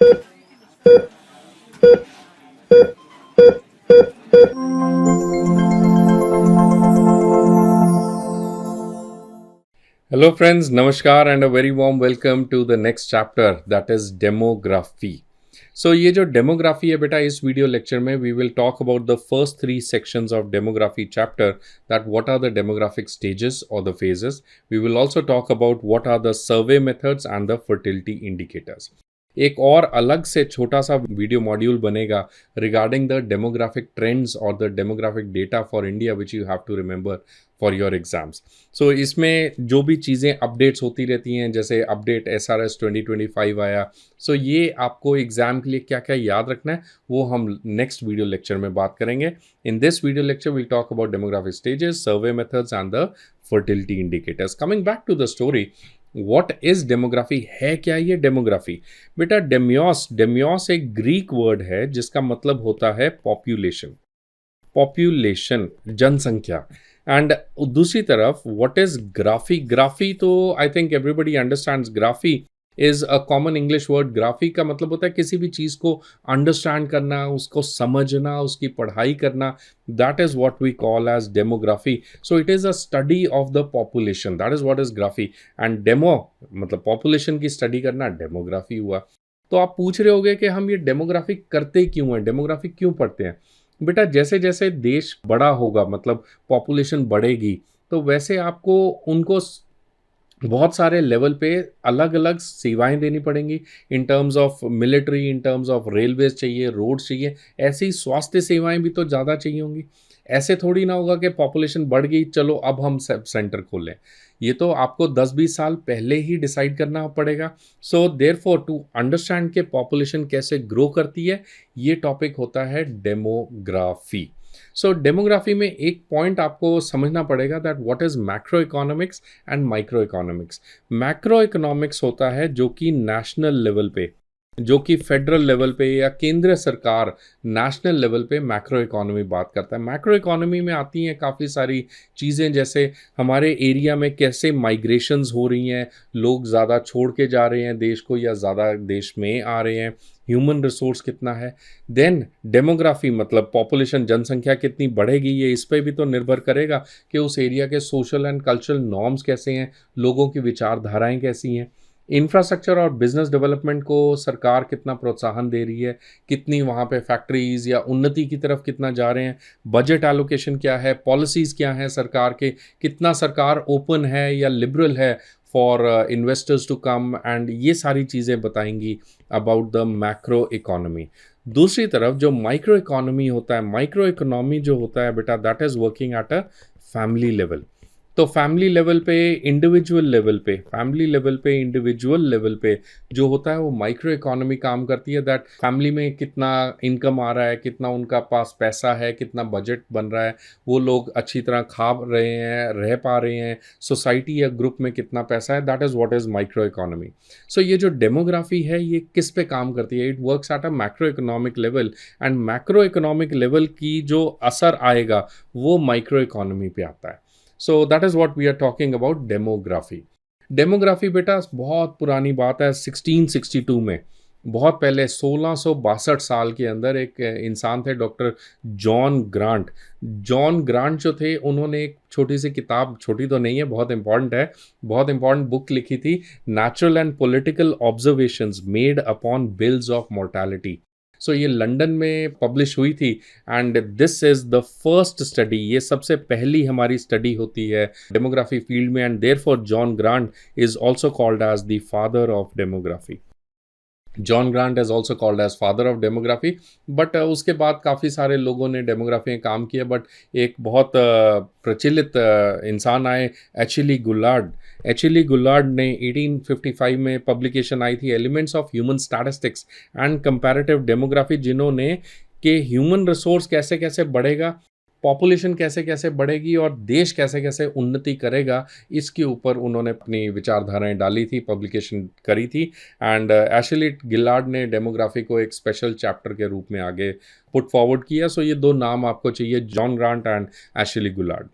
Hello, friends. Namaskar and a very warm welcome to the next chapter, that is demography. So ये जो demography है बेटा, इस video lecture में we will talk about the first three sections of demography chapter, that what are the demographic stages or the phases. We will also talk about what are the survey methods and the fertility indicators. एक और अलग से छोटा सा video module बनेगा regarding the demographic trends और the demographic data for India which you have to remember for your exams. So इसमें जो भी चीज़ें अपडेट्स होती रहती हैं, जैसे अपडेट SRS 2025 आया, सो ये आपको एग्ज़ाम के लिए क्या क्या याद रखना है वो हम नेक्स्ट वीडियो लेक्चर में बात करेंगे. In this video lecture will talk about demographic stages, survey methods and the fertility indicators. Coming back to the story, what is demography, है क्या ये डेमोग्राफी? बेटा डेमियोस एक ग्रीक वर्ड है जिसका मतलब होता है पॉपुलेशन, जनसंख्या. एंड दूसरी तरफ व्हाट इज ग्राफी तो I think everybody understands. Graphy is a common English word. Graphy का मतलब होता है किसी भी चीज़ को अंडरस्टैंड करना, उसको समझना, उसकी पढ़ाई करना. That is what we call as demography. So it is a study of the population, that is what is graphy. And demo मतलब पॉपुलेशन की स्टडी करना, डेमोग्राफी हुआ. तो आप पूछ रहे होगे कि हम ये डेमोग्राफी करते क्यों हैं, डेमोग्राफी क्यों पढ़ते हैं? बेटा जैसे जैसे देश बड़ा होगा, मतलब पॉपुलेशन बढ़ेगी, तो वैसे आपको उनको बहुत सारे लेवल पे अलग अलग सेवाएं देनी पड़ेंगी. In terms of military, in terms of railways चाहिए, रोड चाहिए, ऐसी ही स्वास्थ्य सेवाएं भी तो ज़्यादा चाहिए होंगी. ऐसे थोड़ी ना होगा कि पॉपुलेशन बढ़ गई चलो अब हम सेंटर खोलें. ये तो आपको 10-20 साल पहले ही डिसाइड करना पड़ेगा. सो देयरफॉर टू अंडरस्टैंड के पॉपुलेशन कैसे ग्रो करती है, ये टॉपिक होता है डेमोग्राफी. सो डेमोग्राफी में एक पॉइंट आपको समझना पड़ेगा, that what is macro economics and micro economics. Macro economics होता है जो कि नेशनल लेवल पे, जो कि फेडरल लेवल पे या केंद्र सरकार नेशनल लेवल पे मैक्रो इकोनॉमी बात करता है. मैक्रो इकोनॉमी में आती हैं काफ़ी सारी चीज़ें, जैसे हमारे एरिया में कैसे माइग्रेशंस हो रही हैं, लोग ज़्यादा छोड़ के जा रहे हैं देश को या ज़्यादा देश में आ रहे हैं, ह्यूमन रिसोर्स कितना है. देन डेमोग्राफी मतलब पॉपुलेशन, जनसंख्या कितनी बढ़ेगी, ये इस पर भी तो निर्भर करेगा कि उस एरिया के सोशल एंड कल्चरल नॉर्म्स कैसे हैं, लोगों की विचारधाराएँ कैसी हैं. इंफ्रास्ट्रक्चर और बिजनेस डेवलपमेंट को सरकार कितना प्रोत्साहन दे रही है, कितनी वहाँ पे फैक्ट्रीज या उन्नति की तरफ कितना जा रहे हैं, बजट एलोकेशन क्या है, पॉलिसीज़ क्या हैं सरकार के, कितना सरकार ओपन है या लिबरल है for investors to come, and ये सारी चीज़ें बताएंगी अबाउट द मैक्रो इकोनॉमी. दूसरी तरफ जो माइक्रो इकोनॉमी होता है, माइक्रो इकोनॉमी जो होता है बेटा, that is working at a family level. तो फैमिली लेवल पे, इंडिविजुअल लेवल पे, फैमिली लेवल पे, इंडिविजुअल लेवल पे जो होता है वो माइक्रो इकोनॉमी काम करती है. दैट फैमिली में कितना इनकम आ रहा है, कितना उनका पास पैसा है, कितना बजट बन रहा है, वो लोग अच्छी तरह खा रहे हैं, रह पा रहे हैं, सोसाइटी या ग्रुप में कितना पैसा है, that is what is micro economy. So ये जो डेमोग्राफी है ये किस पे काम करती है? It works at a macro economic level, and macro economic level की जो असर आएगा वो माइक्रो इकोनॉमी पे आता है. So that is what we are talking about demography. Demography बेटा बहुत पुरानी बात है. 1662 में, बहुत पहले 1662 साल के अंदर एक इंसान थे, doctor John grant. John grant जो थे उन्होंने एक छोटी सी किताब, छोटी तो नहीं है, बहुत इंपॉर्टेंट है, बहुत इंपॉर्टेंट बुक लिखी थी, natural and political observations made upon bills of mortality. So ये लंदन में पब्लिश हुई थी, and this is the first study, ये सबसे पहली हमारी स्टडी होती है डेमोग्राफी फील्ड में, and therefore John Graunt is also called as the father of demography. John Graunt is also called as father of demography. But उसके बाद काफ़ी सारे लोगों ने डेमोग्राफी में काम किया, बट एक बहुत प्रचलित इंसान आए, एचली गुलार्ड ने 1855 में पब्लिकेशन आई थी, elements of human statistics and comparative demography, जिन्होंने कि ह्यूमन रिसोर्स कैसे कैसे बढ़ेगा, पॉपुलेशन कैसे कैसे बढ़ेगी और देश कैसे कैसे उन्नति करेगा, इसके ऊपर उन्होंने अपनी विचारधाराएं डाली थी, पब्लिकेशन करी थी. एंड एशली गिलार्ड ने डेमोग्राफी को एक स्पेशल चैप्टर के रूप में आगे पुट फॉरवर्ड किया. सो ये दो नाम आपको चाहिए, John Grant and Ashley Gillard.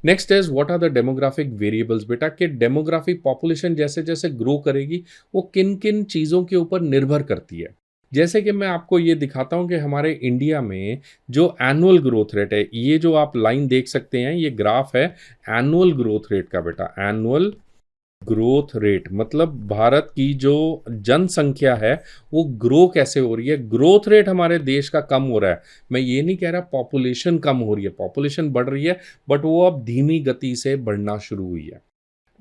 Next is what are the demographic variables. बेटा कि डेमोग्राफी पॉपुलेशन जैसे जैसे ग्रो करेगी वो किन किन चीज़ों के ऊपर निर्भर करती है. जैसे कि मैं आपको ये दिखाता हूँ कि हमारे इंडिया में जो एनुअल ग्रोथ रेट है, ये जो आप लाइन देख सकते हैं, ये ग्राफ है एनुअल ग्रोथ रेट का बेटा। एनुअल ग्रोथ रेट मतलब भारत की जो जनसंख्या है वो ग्रो कैसे हो रही है। ग्रोथ रेट हमारे देश का कम हो रहा है। मैं ये नहीं कह रहा पॉपुलेशन कम हो रही है, पॉपुलेशन बढ़ रही है, बट वो अब धीमी गति से बढ़ना शुरू हुई है।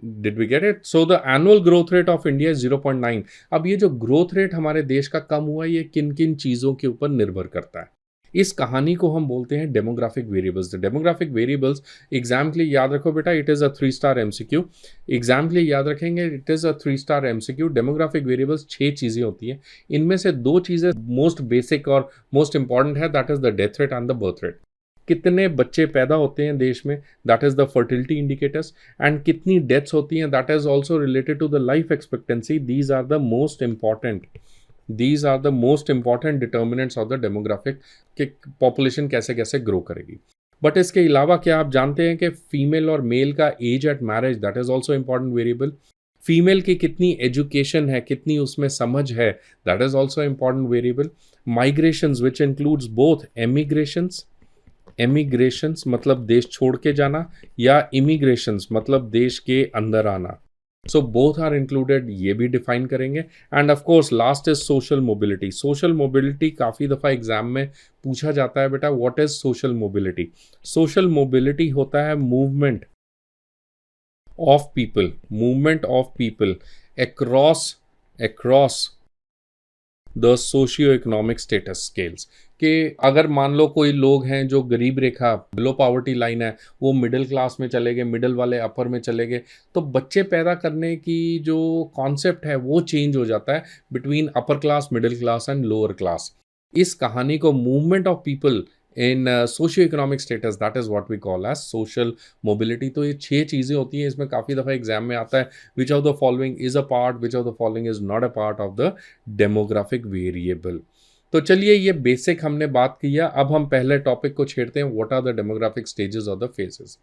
Did we get it? So the annual growth rate of India is 0.9। अब ये जो ग्रोथ रेट हमारे देश का कम हुआ है, ये किन किन चीज़ों के ऊपर निर्भर करता है? इस कहानी को हम बोलते हैं demographic variables. The demographic variables exam के लिए याद रखो बेटा, it is a 3 star MCQ. Exam के लिए याद रखेंगे, it is a 3 star MCQ. Demographic variables 6 चीज़ें होती हैं, इनमें से 2 चीज़ें मोस्ट बेसिक और मोस्ट इंपॉर्टेंट है, that is the death rate and the birth rate. कितने बच्चे पैदा होते हैं देश में, that is the fertility indicators. And कितनी डेथ्स होती हैं, that is also related to the life expectancy. These are the most important determinants of the demographic कि पॉपुलेशन कैसे कैसे ग्रो करेगी। बट इसके अलावा क्या आप जानते हैं कि फीमेल और मेल का age at marriage, that is also important variable. Female की कितनी एजुकेशन है, कितनी उसमें समझ है, that is also important variable. Migrations which includes both emigrations मतलब देश छोड़ के जाना, या इमिग्रेशंस मतलब देश के अंदर आना। सो बोथ आर इंक्लूडेड, ये भी डिफाइन करेंगे। End of course last is social mobility. Social mobility काफ़ी दफ़ा एग्जाम में पूछा जाता है बेटा, what is social mobility? Social mobility होता है movement of people across the socio economic status scales. कि अगर मान लो कोई लोग हैं जो गरीब रेखा बिलो पावर्टी लाइन है, वो मिडिल क्लास में चले गए, मिडिल वाले अपर में चले गए, तो बच्चे पैदा करने की जो कॉन्सेप्ट है वो चेंज हो जाता है between upper class, middle class and lower class. इस कहानी को movement of people in socio economic status, that is what we call as social mobility. तो ये 6 चीज़ें होती हैं, इसमें काफ़ी दफ़ा एग्जाम में आता है which of the following is a part, which of the following is not a part of the demographic variable. तो चलिए, ये बेसिक हमने बात किया। अब हम पहले टॉपिक को छेड़ते हैं, what are the demographic stages और द फेजेस।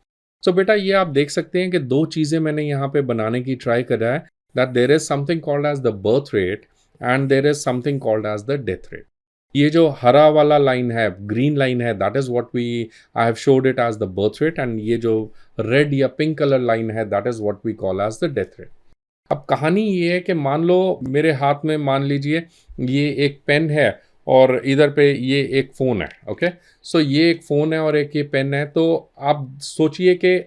सो बेटा, ये आप देख सकते हैं कि 2 चीज़ें मैंने यहाँ पे बनाने की ट्राई करा है, that there is something called as the birth rate and there is something called as the death rate. ये जो हरा वाला लाइन है, ग्रीन लाइन है, that is what I have shown it as the birth rate, and ये जो red या pink colour line है, that is what we call as the death rate. अब कहानी ये है कि मान लो मेरे हाथ में, मान लीजिए ये एक पेन है और इधर पे ये एक फ़ोन है। ओके, सो ये एक फ़ोन है और एक ये पेन है। तो आप सोचिए कि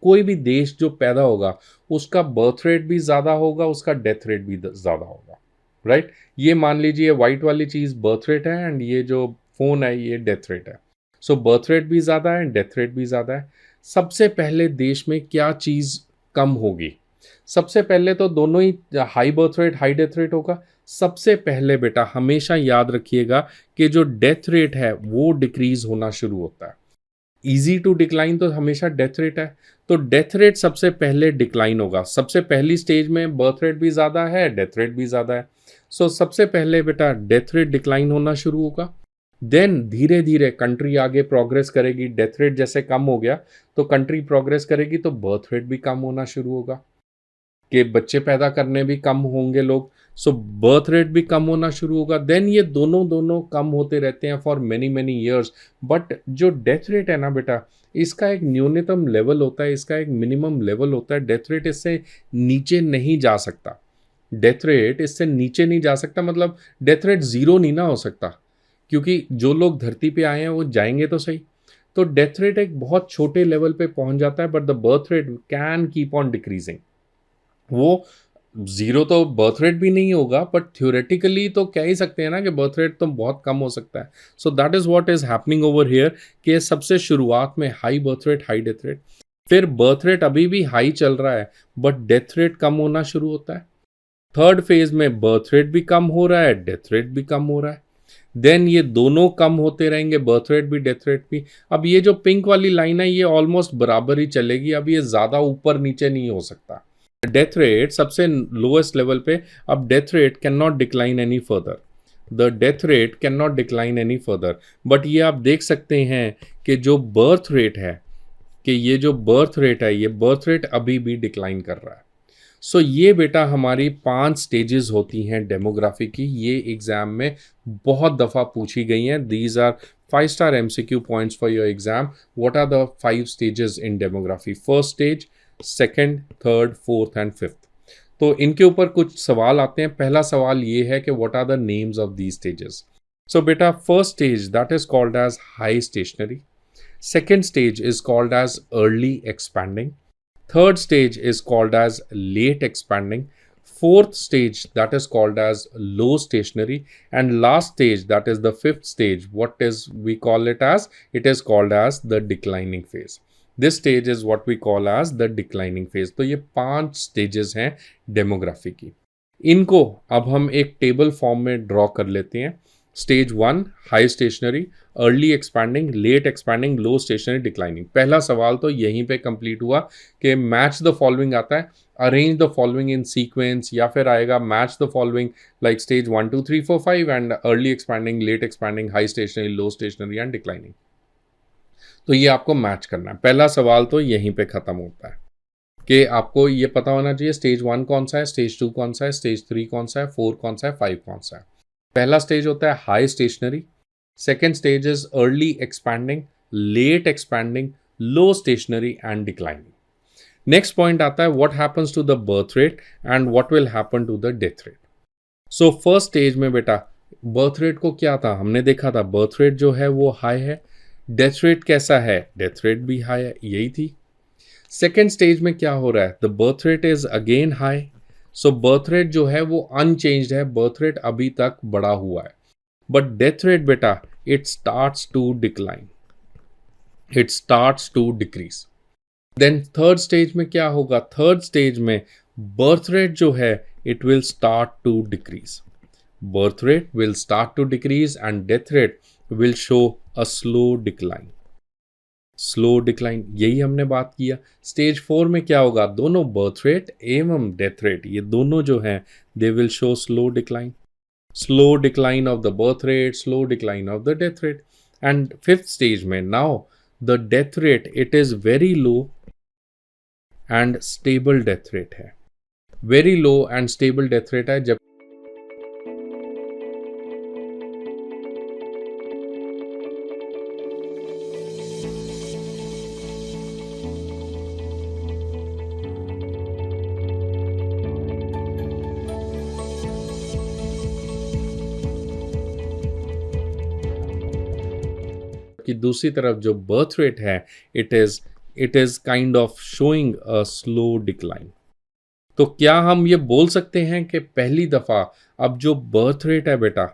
कोई भी देश जो पैदा होगा उसका बर्थ रेट भी ज़्यादा होगा, उसका डेथ रेट भी ज़्यादा होगा, राइट? ये मान लीजिए वाइट वाली चीज़ बर्थ रेट है एंड ये जो फ़ोन है ये डेथ रेट है। सो बर्थ रेट भी ज़्यादा है, डेथ रेट भी ज़्यादा है। सबसे पहले देश में क्या चीज़ कम होगी? सबसे पहले तो दोनों ही, high birth rate high death rate होगा। सबसे पहले बेटा हमेशा याद रखिएगा कि जो डेथ रेट है वो डिक्रीज होना शुरू होता है। इजी टू डिक्लाइन तो हमेशा डेथ रेट है, तो डेथ रेट सबसे पहले डिक्लाइन होगा। सबसे पहली स्टेज में बर्थ रेट भी ज़्यादा है, डेथ रेट भी ज़्यादा है। सो सबसे पहले बेटा डेथ रेट डिक्लाइन होना शुरू होगा। देन धीरे धीरे कंट्री आगे प्रोग्रेस करेगी। डेथ रेट जैसे कम हो गया तो कंट्री प्रोग्रेस करेगी तो बर्थ रेट भी कम होना शुरू होगा, कि बच्चे पैदा करने भी कम होंगे लोग। सो बर्थ रेट भी कम होना शुरू होगा। देन ये दोनों कम होते रहते हैं for many many years. But जो डेथ रेट है ना बेटा, इसका एक न्यूनतम लेवल होता है, इसका एक मिनिमम लेवल होता है। डेथ रेट इससे नीचे नहीं जा सकता। डेथ रेट इससे नीचे नहीं जा सकता, मतलब डेथ रेट ज़ीरो नहीं ना हो सकता, क्योंकि जो लोग धरती पे आए हैं वो जाएंगे तो सही। तो डेथ रेट एक बहुत छोटे लेवल पे पहुंच जाता है, but the birth rate can keep on decreasing. वो ज़ीरो तो बर्थ रेट भी नहीं होगा, बट थ्योरेटिकली तो कह ही सकते हैं ना कि बर्थ रेट तो बहुत कम हो सकता है। So that is what is happening over here, कि सबसे शुरुआत में high birth rate high death rate, फिर बर्थ रेट अभी भी हाई चल रहा है बट डेथ रेट कम होना शुरू होता है। थर्ड फेज में बर्थ रेट भी कम हो रहा है, डेथ रेट भी कम हो रहा है। देन ये दोनों कम होते रहेंगे, बर्थ रेट भी डेथ रेट भी। अब ये जो पिंक वाली लाइन है ये ऑलमोस्ट बराबर ही चलेगी, अब ये ज़्यादा ऊपर नीचे नहीं हो सकता। डेथ रेट सबसे लोएस्ट लेवल पे, अब death rate can not decline any further, the death rate can not decline any further. But ये आप देख सकते हैं कि जो बर्थ रेट है, कि ये जो बर्थ रेट है, ये बर्थ रेट अभी भी डिक्लाइन कर रहा है। सो ये बेटा हमारी 5 स्टेजेस होती हैं डेमोग्राफी की। ये एग्जाम में बहुत दफ़ा पूछी गई हैं। These are 5-star MCQ points for your exam. What are the 5 stages in demography? First stage, second, third, fourth and fifth. तो इनके ऊपर कुछ सवाल आते हैं। पहला सवाल ये है कि what are the names of these stages? So बेटा first stage that is called as high stationary. Second stage is called as early expanding. Third stage is called as late expanding. Fourth stage that is called as low stationary. And last stage that is the fifth stage. What is we call it as? It is called as the declining phase. This stage is what we call as the declining phase. तो ये 5 stages हैं demography की। इनको अब हम एक table form में draw कर लेते हैं। Stage 1 high stationary, early expanding, late expanding, low stationary, declining. पहला सवाल तो यहीं पे कंप्लीट हुआ कि मैच द फॉलोइंग आता है, arrange the following in sequence, या फिर आएगा match the following like stage 1 2 3 4 5 and early expanding, late expanding, high stationary, low stationary and declining. तो ये आपको मैच करना है। पहला सवाल तो यहीं पे खत्म होता है कि आपको ये पता होना चाहिए स्टेज 1 कौन सा है, स्टेज 2 कौन सा है, स्टेज 3 कौन सा है, 4 कौन सा है, 5 कौन सा है। पहला स्टेज होता है high stationary, second stage is early expanding, late expanding, low stationary and declining. Next point आता है what happens to the birth rate and what will happen to the death rate. So first stage में बेटा birth rate को क्या था, हमने देखा था बर्थ रेट जो है वो हाई है। डेथ रेट कैसा है, डेथ रेट भी हाई है, यही थी। सेकेंड स्टेज में क्या हो रहा है, the birth rate is again high. So birth rate जो है वो अनचेंज्ड है, बर्थ रेट अभी तक बढ़ा हुआ है। बट डेथ रेट बेटा it starts to decline, it starts to decrease. Then third stage में क्या होगा, थर्ड स्टेज में बर्थ रेट जो है it will start to decrease, birth rate will start to decrease and death rate will show a slow decline, slow decline. यही हमने बात किया। स्टेज 4 में क्या होगा, दोनों बर्थ रेट एवं डेथ रेट ये दोनों जो हैं they will show slow decline, slow decline of the birth rate, slow decline of the death rate. And fifth stage में now the death rate it is very low and stable death rate है, very low and stable death rate है। जब कि दूसरी तरफ जो birth rate है it is kind of showing a slow decline. तो क्या हम ये बोल सकते हैं कि पहली दफा अब जो बर्थ रेट है बेटा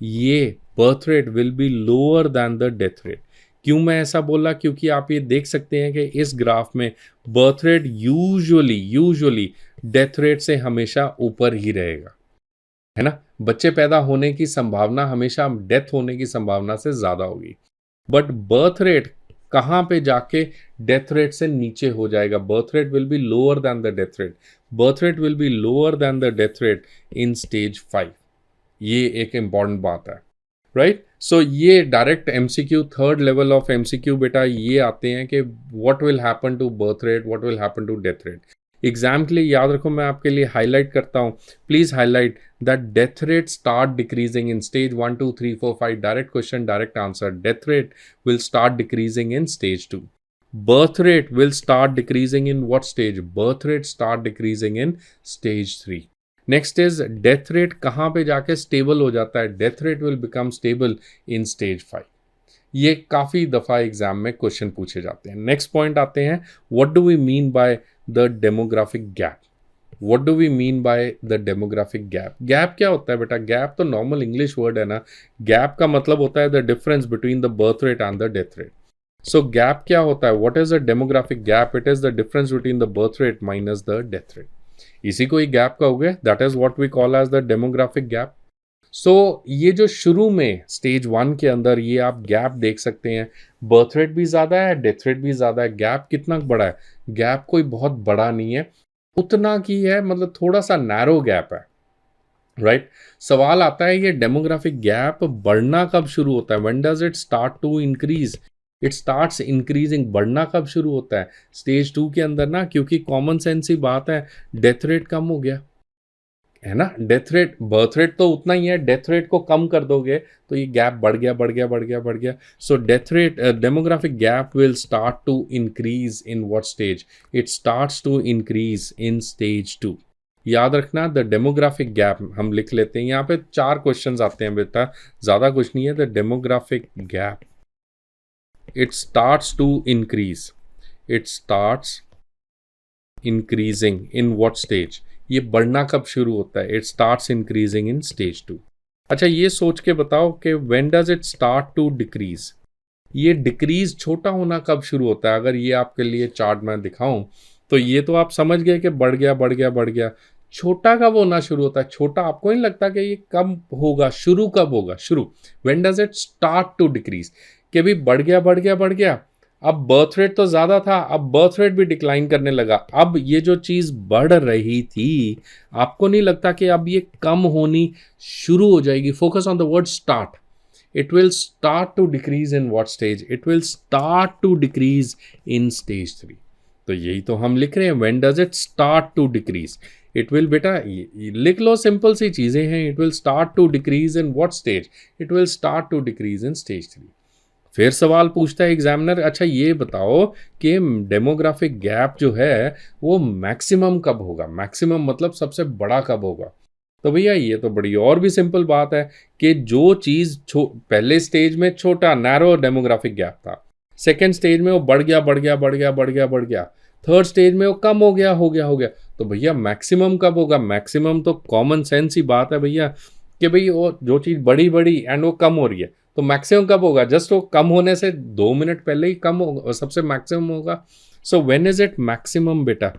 ये birth rate will be lower than the death rate? क्यों मैं ऐसा बोला, क्योंकि आप ये देख सकते हैं कि इस ग्राफ में birth rate usually death rate से हमेशा ऊपर ही रहेगा, है ना। बच्चे पैदा होने की संभावना हमेशा डेथ होने की संभावना से ज़्यादा होगी, बट बर्थ रेट कहाँ पे जाके डेथ रेट से नीचे हो जाएगा, birth rate will be lower than the death rate, birth rate will be lower than the death rate in stage 5। ये एक इंपॉर्टेंट बात है, राइट। सो ये direct MCQ, third level of MCQ बेटा ये आते हैं कि what will happen to birth rate, what will happen to death rate. Exam के लिए याद रखो, मैं आपके लिए हाईलाइट करता हूँ, please highlight that death rate start decreasing in stage 1 2 3 4 5। Direct question, direct answer. Death rate will start decreasing in stage 2। Birth rate will start decreasing in what stage, birth rate start decreasing in stage 3। Next is death rate कहाँ पे जाके stable हो जाता है, death rate will become stable in stage 5। ये काफ़ी दफ़ा exam में क्वेश्चन पूछे जाते हैं। नेक्स्ट पॉइंट आते हैं, what do we mean by the demographic gap? What do we mean by the demographic gap? Gap क्या होता है बेटा? गैप तो नॉर्मल इंग्लिश वर्ड है ना। गैप का मतलब होता है the difference between the birth rate and the death rate. So gap क्या होता है, what is the demographic gap? It is the difference between the birth rate minus the death rate. इसी को ही गैप कहोगे, that is what we call as the demographic gap. So ये जो शुरू में स्टेज 1 के अंदर ये आप गैप देख सकते हैं, बर्थ रेट भी ज़्यादा है, डेथ रेट भी ज़्यादा है। गैप कितना बड़ा है? गैप कोई बहुत बड़ा नहीं है, उतना की है, मतलब थोड़ा सा नैरो गैप है, राइट। सवाल आता है ये डेमोग्राफिक गैप बढ़ना कब शुरू होता है, when does it start to increase? It starts increasing, बढ़ना कब शुरू होता है? स्टेज 2 के अंदर ना, क्योंकि कॉमन सेंस ही बात है, डेथ रेट कम हो गया है ना। डेथ रेट, बर्थ रेट तो उतना ही है, डेथ रेट को कम कर दोगे तो ये गैप बढ़ गया बढ़ गया बढ़ गया बढ़ गया। So death rate, demographic gap will start to increase in what stage? It starts to increase in stage 2। याद रखना, द डेमोग्राफिक गैप हम लिख लेते हैं, यहाँ पे 4 क्वेश्चंस आते हैं बेटा, ज्यादा कुछ नहीं है। The demographic gap, it starts to increase, it starts increasing in what stage? ये बढ़ना कब शुरू होता है? It starts increasing in stage 2। अच्छा, ये सोच के बताओ कि when does it start to decrease? ये डिक्रीज, छोटा होना कब शुरू होता है? अगर ये आपके लिए चार्ट मैं दिखाऊं तो ये तो आप समझ गए कि बढ़ गया बढ़ गया बढ़ गया। छोटा कब होना शुरू होता है? छोटा आपको नहीं लगता कि ये कब होगा? शुरू कब होगा? शुरू, when does it start to decrease? कि भी बढ़ गया बढ़ गया बढ़ गया, अब बर्थ रेट तो ज्यादा था, अब बर्थ रेट भी डिक्लाइन करने लगा, अब ये जो चीज बढ़ रही थी, आपको नहीं लगता कि अब ये कम होनी शुरू हो जाएगी? Focus on the word start. it will start to decrease in what stage? It will start to decrease in stage 3। तो यही तो हम लिख रहे हैं, when does it start to decrease? It will, बेटा लिख लो, सिंपल सी चीजें हैं। It will start to decrease in what stage? It will start to decrease in stage 3। फिर सवाल पूछता है एग्जामिनर, अच्छा ये बताओ कि डेमोग्राफिक गैप जो है वो मैक्सिमम कब होगा? मैक्सिमम मतलब सबसे बड़ा कब होगा? तो भैया ये तो बड़ी और भी सिंपल बात है कि जो चीज पहले स्टेज में छोटा नैरो डेमोग्राफिक गैप था, सेकेंड स्टेज में वो बढ़ गया बढ़ गया बढ़ गया बढ़ गया बढ़ गया, थर्ड स्टेज में वो कम हो गया हो गया हो गया, तो भैया मैक्सिमम कब होगा? मैक्सिमम तो कॉमन सेंस ही बात है भैया कि भाई वो जो चीज बड़ी बड़ी एंड वो कम हो रही है, तो मैक्सिमम कब होगा? जस्ट वो कम होने से 2 मिनट पहले ही कम होगा, सबसे मैक्सिमम होगा। So when is it maximum बेटा?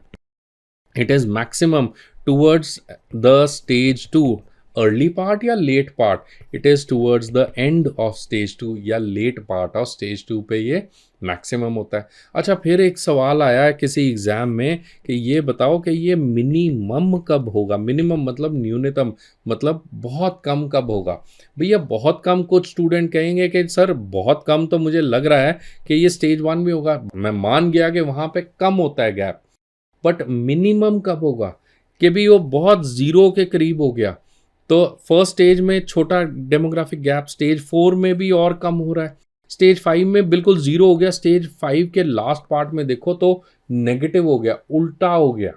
It is maximum towards the stage 2 early part या late part? It is towards the end of stage 2 या late part of stage 2 पे ये मैक्सिमम होता है। अच्छा, फिर एक सवाल आया है किसी एग्जाम में कि ये बताओ कि ये मिनिमम कब होगा? मिनिमम मतलब न्यूनतम, मतलब बहुत कम कब होगा? भैया बहुत कम, कुछ स्टूडेंट कहेंगे कि सर बहुत कम तो मुझे लग रहा है कि ये स्टेज 1 में होगा, मैं मान गया कि वहाँ पे कम होता है गैप, बट मिनिमम कब होगा? कि भी वो बहुत जीरो के करीब हो गया, तो फर्स्ट स्टेज में छोटा डेमोग्राफिक गैप, स्टेज 4 में भी और कम हो रहा है, स्टेज 5 में बिल्कुल जीरो हो गया, स्टेज 5 के लास्ट पार्ट में देखो तो नेगेटिव हो गया, उल्टा हो गया।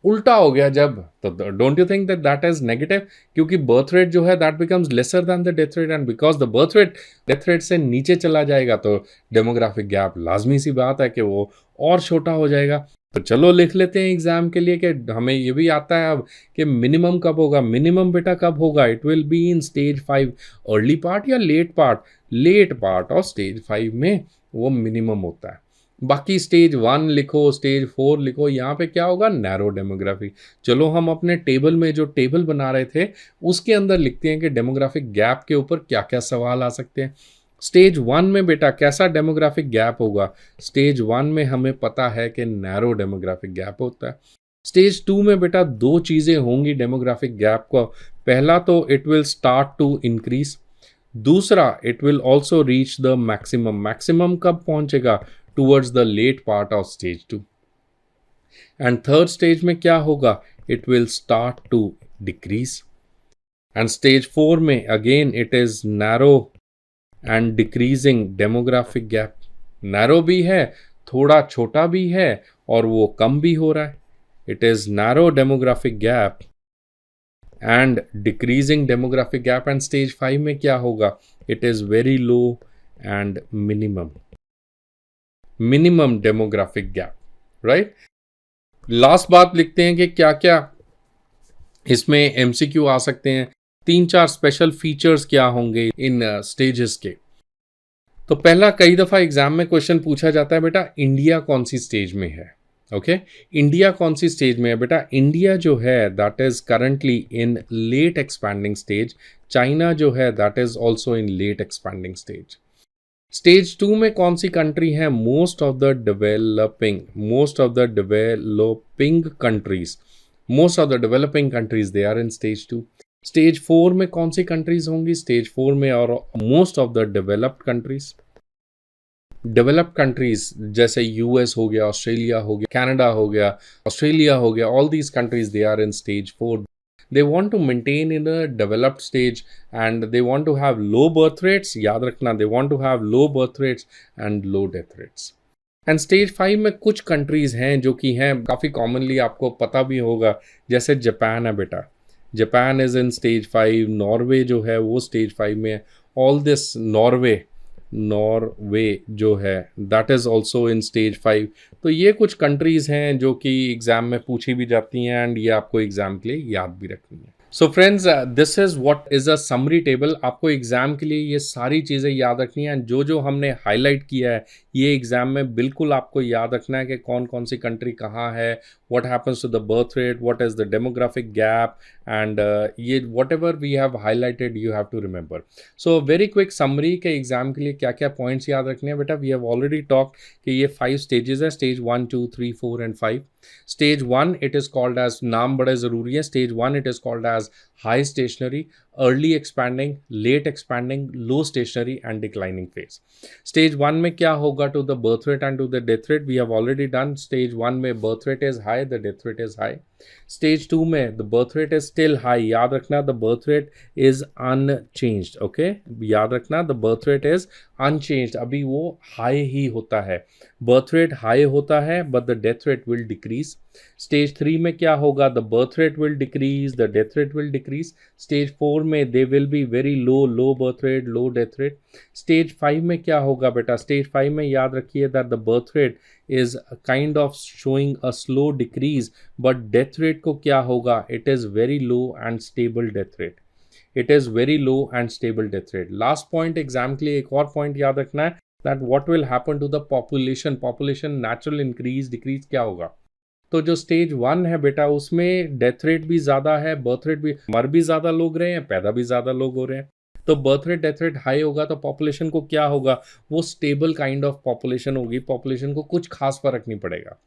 उल्टा हो गया जब, तो don't you think that that is negative? क्योंकि बर्थ रेट जो है that becomes lesser than the death rate, and because the birth rate death rate से नीचे चला जाएगा तो डेमोग्राफिक गैप लाजमी सी बात है कि वो और छोटा हो जाएगा। तो चलो लिख लेते हैं एग्जाम के लिए कि हमें ये भी आता है अब कि मिनिमम कब होगा? मिनिमम बेटा कब होगा? It will be in stage 5 early part या लेट पार्ट? लेट पार्ट और स्टेज 5 में वो मिनिमम होता है। बाकी स्टेज 1 लिखो, स्टेज 4 लिखो, यहाँ पे क्या होगा? Narrow demography. चलो हम अपने टेबल में जो टेबल बना रहे थे उसके अंदर लिखते हैं कि डेमोग्राफिक गैप के ऊपर क्या क्या सवाल आ सकते हैं। स्टेज 1 में बेटा कैसा डेमोग्राफिक गैप होगा? स्टेज 1 में हमें पता है कि नैरो डेमोग्राफिक गैप होता है। स्टेज 2 में बेटा 2 चीजें होंगी डेमोग्राफिक गैप को, पहला तो it will start to increase, दूसरा it will also reach the maximum. Maximum कब पहुंचेगा? Towards the late part of stage 2। And third stage में क्या होगा? It will start to decrease. And stage 4 में again it is narrow and decreasing demographic gap. Narrow भी है, थोड़ा छोटा भी है, और वो कम भी हो रहा है। It is narrow demographic gap and decreasing demographic gap. And stage 5 में क्या होगा? It is very low and minimum, minimum demographic gap, right. Last बात लिखते हैं कि क्या क्या इसमें एमसीक्यू आ सकते हैं, 3-4 स्पेशल फीचर्स क्या होंगे इन स्टेजेस के। तो पहला, कई दफा एग्जाम में क्वेश्चन पूछा जाता है बेटा इंडिया कौन सी स्टेज में है? ओके, इंडिया कौन सी स्टेज में है? बेटा इंडिया जो है that is currently in late expanding stage. China जो है that is also in late expanding stage. Stage 2 में कौन सी कंट्री है? Most of the developing countries, most of the developing countries they are in stage 2। Stage 4 में कौन सी countries होंगी? Stage 4 में और most of the developed countries. Developed countries जैसे यूएस हो गया, ऑस्ट्रेलिया हो गया, कनाडा हो गया, ऑस्ट्रेलिया हो गया, all these countries they are in stage 4. They want to maintain in a developed stage and they want to have low birth rates. याद रखना, they want to have low birth rates and low death rates. And stage 5 में कुछ countries हैं जो कि हैं काफ़ी commonly आपको पता भी होगा, जैसे जापान है बेटा. Japan is in stage 5. Norway जो है वो स्टेज 5 में है. ऑल दिस नॉर्वे जो है that is also in stage 5. तो ये कुछ कंट्रीज़ हैं जो कि एग्ज़ाम में पूछी भी जाती हैं एंड ये आपको एग्ज़ाम के लिए याद भी रखनी है. So friends, this is what is a summary table. आपको एग्ज़ाम के लिए ये सारी चीज़ें याद रखनी है. जो जो हमने हाईलाइट किया है ये एग्ज़ाम में बिल्कुल आपको याद रखना है कि कौन कौन सी कंट्री कहाँ है, what happens to the birth rate, what is the demographic gap, and ये whatever we have highlighted you have to remember. So very quick summary के एग्ज़ाम के लिए क्या क्या पॉइंट्स याद रखने हैं बेटा. वी हैव ऑलरेडी टॉक कि ये 5 स्टेजेस है, stage 1, 2, 3, 4 and 5. Stage 1 it is called as, नाम बड़ा ज़रूरी है. Stage 1 it is called as high stationary, early expanding, late expanding, low stationary and declining phase. Stage 1 में क्या होगा to the birth rate and to the death rate. We have already done. Stage 1 में birth rate is high, the death rate is high. Stage 2 में the birth rate is still high. याद रखना the birth rate is unchanged. Okay, याद रखना the birth rate is unchanged. अभी वो high ही होता है. बर्थ रेट हाई होता है but the death rate will decrease. Stage 3 में क्या होगा, the birth rate will decrease, the death rate will decrease. Stage 4 में they will be very low birth rate, low death rate. Stage 5 में क्या होगा बेटा, स्टेज 5 में याद रखिए that the birth rate is kind of showing a slow decrease, but death rate को क्या होगा, it is very low and stable death rate. It is very low and stable death rate. Last point exam के लिए एक और point याद रखना है that what will happen to the population natural increase decrease क्या होगा. तो जो स्टेज 1 है बेटा उसमें डेथ रेट भी ज़्यादा है, बर्थ रेट भी, मर भी ज़्यादा लोग रहे हैं, पैदा भी ज़्यादा लोग हो रहे हैं. तो birth rate death rate high होगा तो पॉपुलेशन को क्या होगा, वो स्टेबल काइंड ऑफ पॉपुलेशन होगी. पॉपुलेशन को कुछ खास फर्क नहीं पड़ेगा.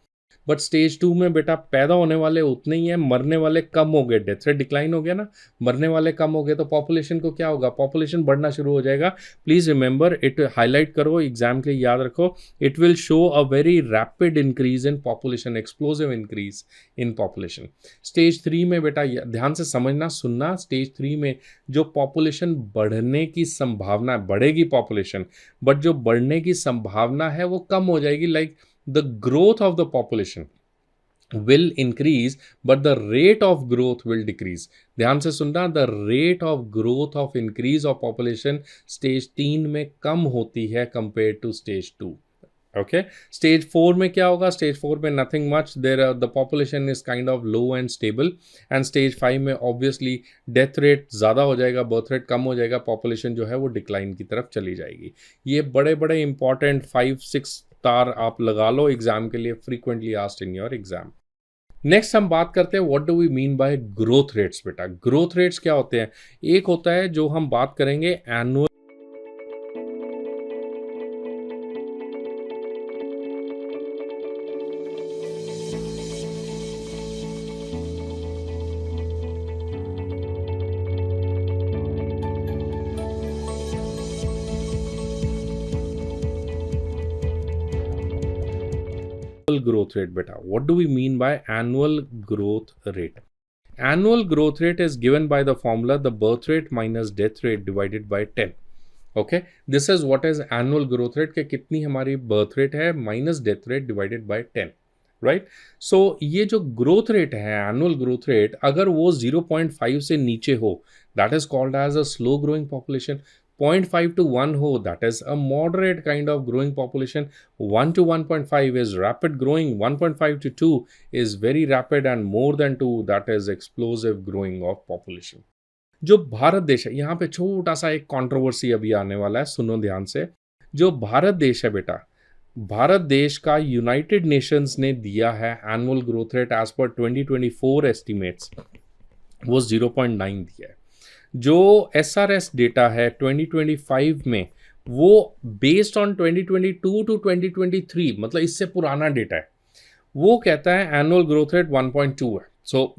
बट स्टेज 2 में बेटा पैदा होने वाले उतने ही हैं, मरने वाले कम हो गए. डेथ रेट डिक्लाइन हो गया ना, मरने वाले कम हो गए तो पॉपुलेशन को क्या होगा, पॉपुलेशन बढ़ना शुरू हो जाएगा. प्लीज़ रिमेंबर इट, हाईलाइट करो एग्जाम के लिए याद रखो. It will show a very rapid increase in population, explosive increase in population. Stage 3 में बेटा ध्यान से समझना सुनना, स्टेज 3 में जो पॉपुलेशन बढ़ने की संभावना, बढ़ेगी पॉपुलेशन बट जो बढ़ने की संभावना है वो कम हो जाएगी. Like the growth of the population will increase but the rate of growth will decrease. ध्यान से सुनना, the rate of growth of increase of population stage 3 में कम होती है compared to stage 2. Okay, stage 4 में क्या होगा, स्टेज 4 में nothing much, there the population is kind of low and stable. and stage 5 में obviously डेथ रेट ज़्यादा हो जाएगा, बर्थ रेट कम हो जाएगा, पॉपुलेशन जो है वो डिक्लाइन की तरफ चली जाएगी. ये बड़े बड़े इंपॉर्टेंट 5-6 स्टार आप लगा लो एग्जाम के लिए, frequently asked in your exam. Next हम बात करते हैं what do we mean by growth rates बेटा. ग्रोथ रेट्स क्या होते हैं, एक होता है जो हम बात करेंगे annual growth rate beta. What do we mean by annual growth rate? Annual growth rate is given by the formula the birth rate minus death rate divided by 10. Okay, this is what is annual growth rate, कि कितनी हमारी birth rate है minus death rate divided by 10. Right. So ये जो growth rate है, annual growth rate, अगर वो 0.5 से नीचे हो that is called as a slow growing population. 0.5 to 1 हो that is a moderate kind of growing population. 1 to 1.5 is rapid growing. 1.5 to 2 is very rapid and more than 2 that is explosive growing of population. जो भारत देश है, यहाँ पे छोटा सा एक controversy अभी आने वाला है, सुनो ध्यान से. जो भारत देश है बेटा, भारत देश का यूनाइटेड नेशंस ने दिया है annual growth rate as per 2024 estimates, वो 0.9 दिया है. जो SRS डेटा है 2025 में वो बेस्ड ऑन 2022 टू 2023, मतलब इससे पुराना डेटा है, वो कहता है एनुअल ग्रोथ रेट 1.2 है.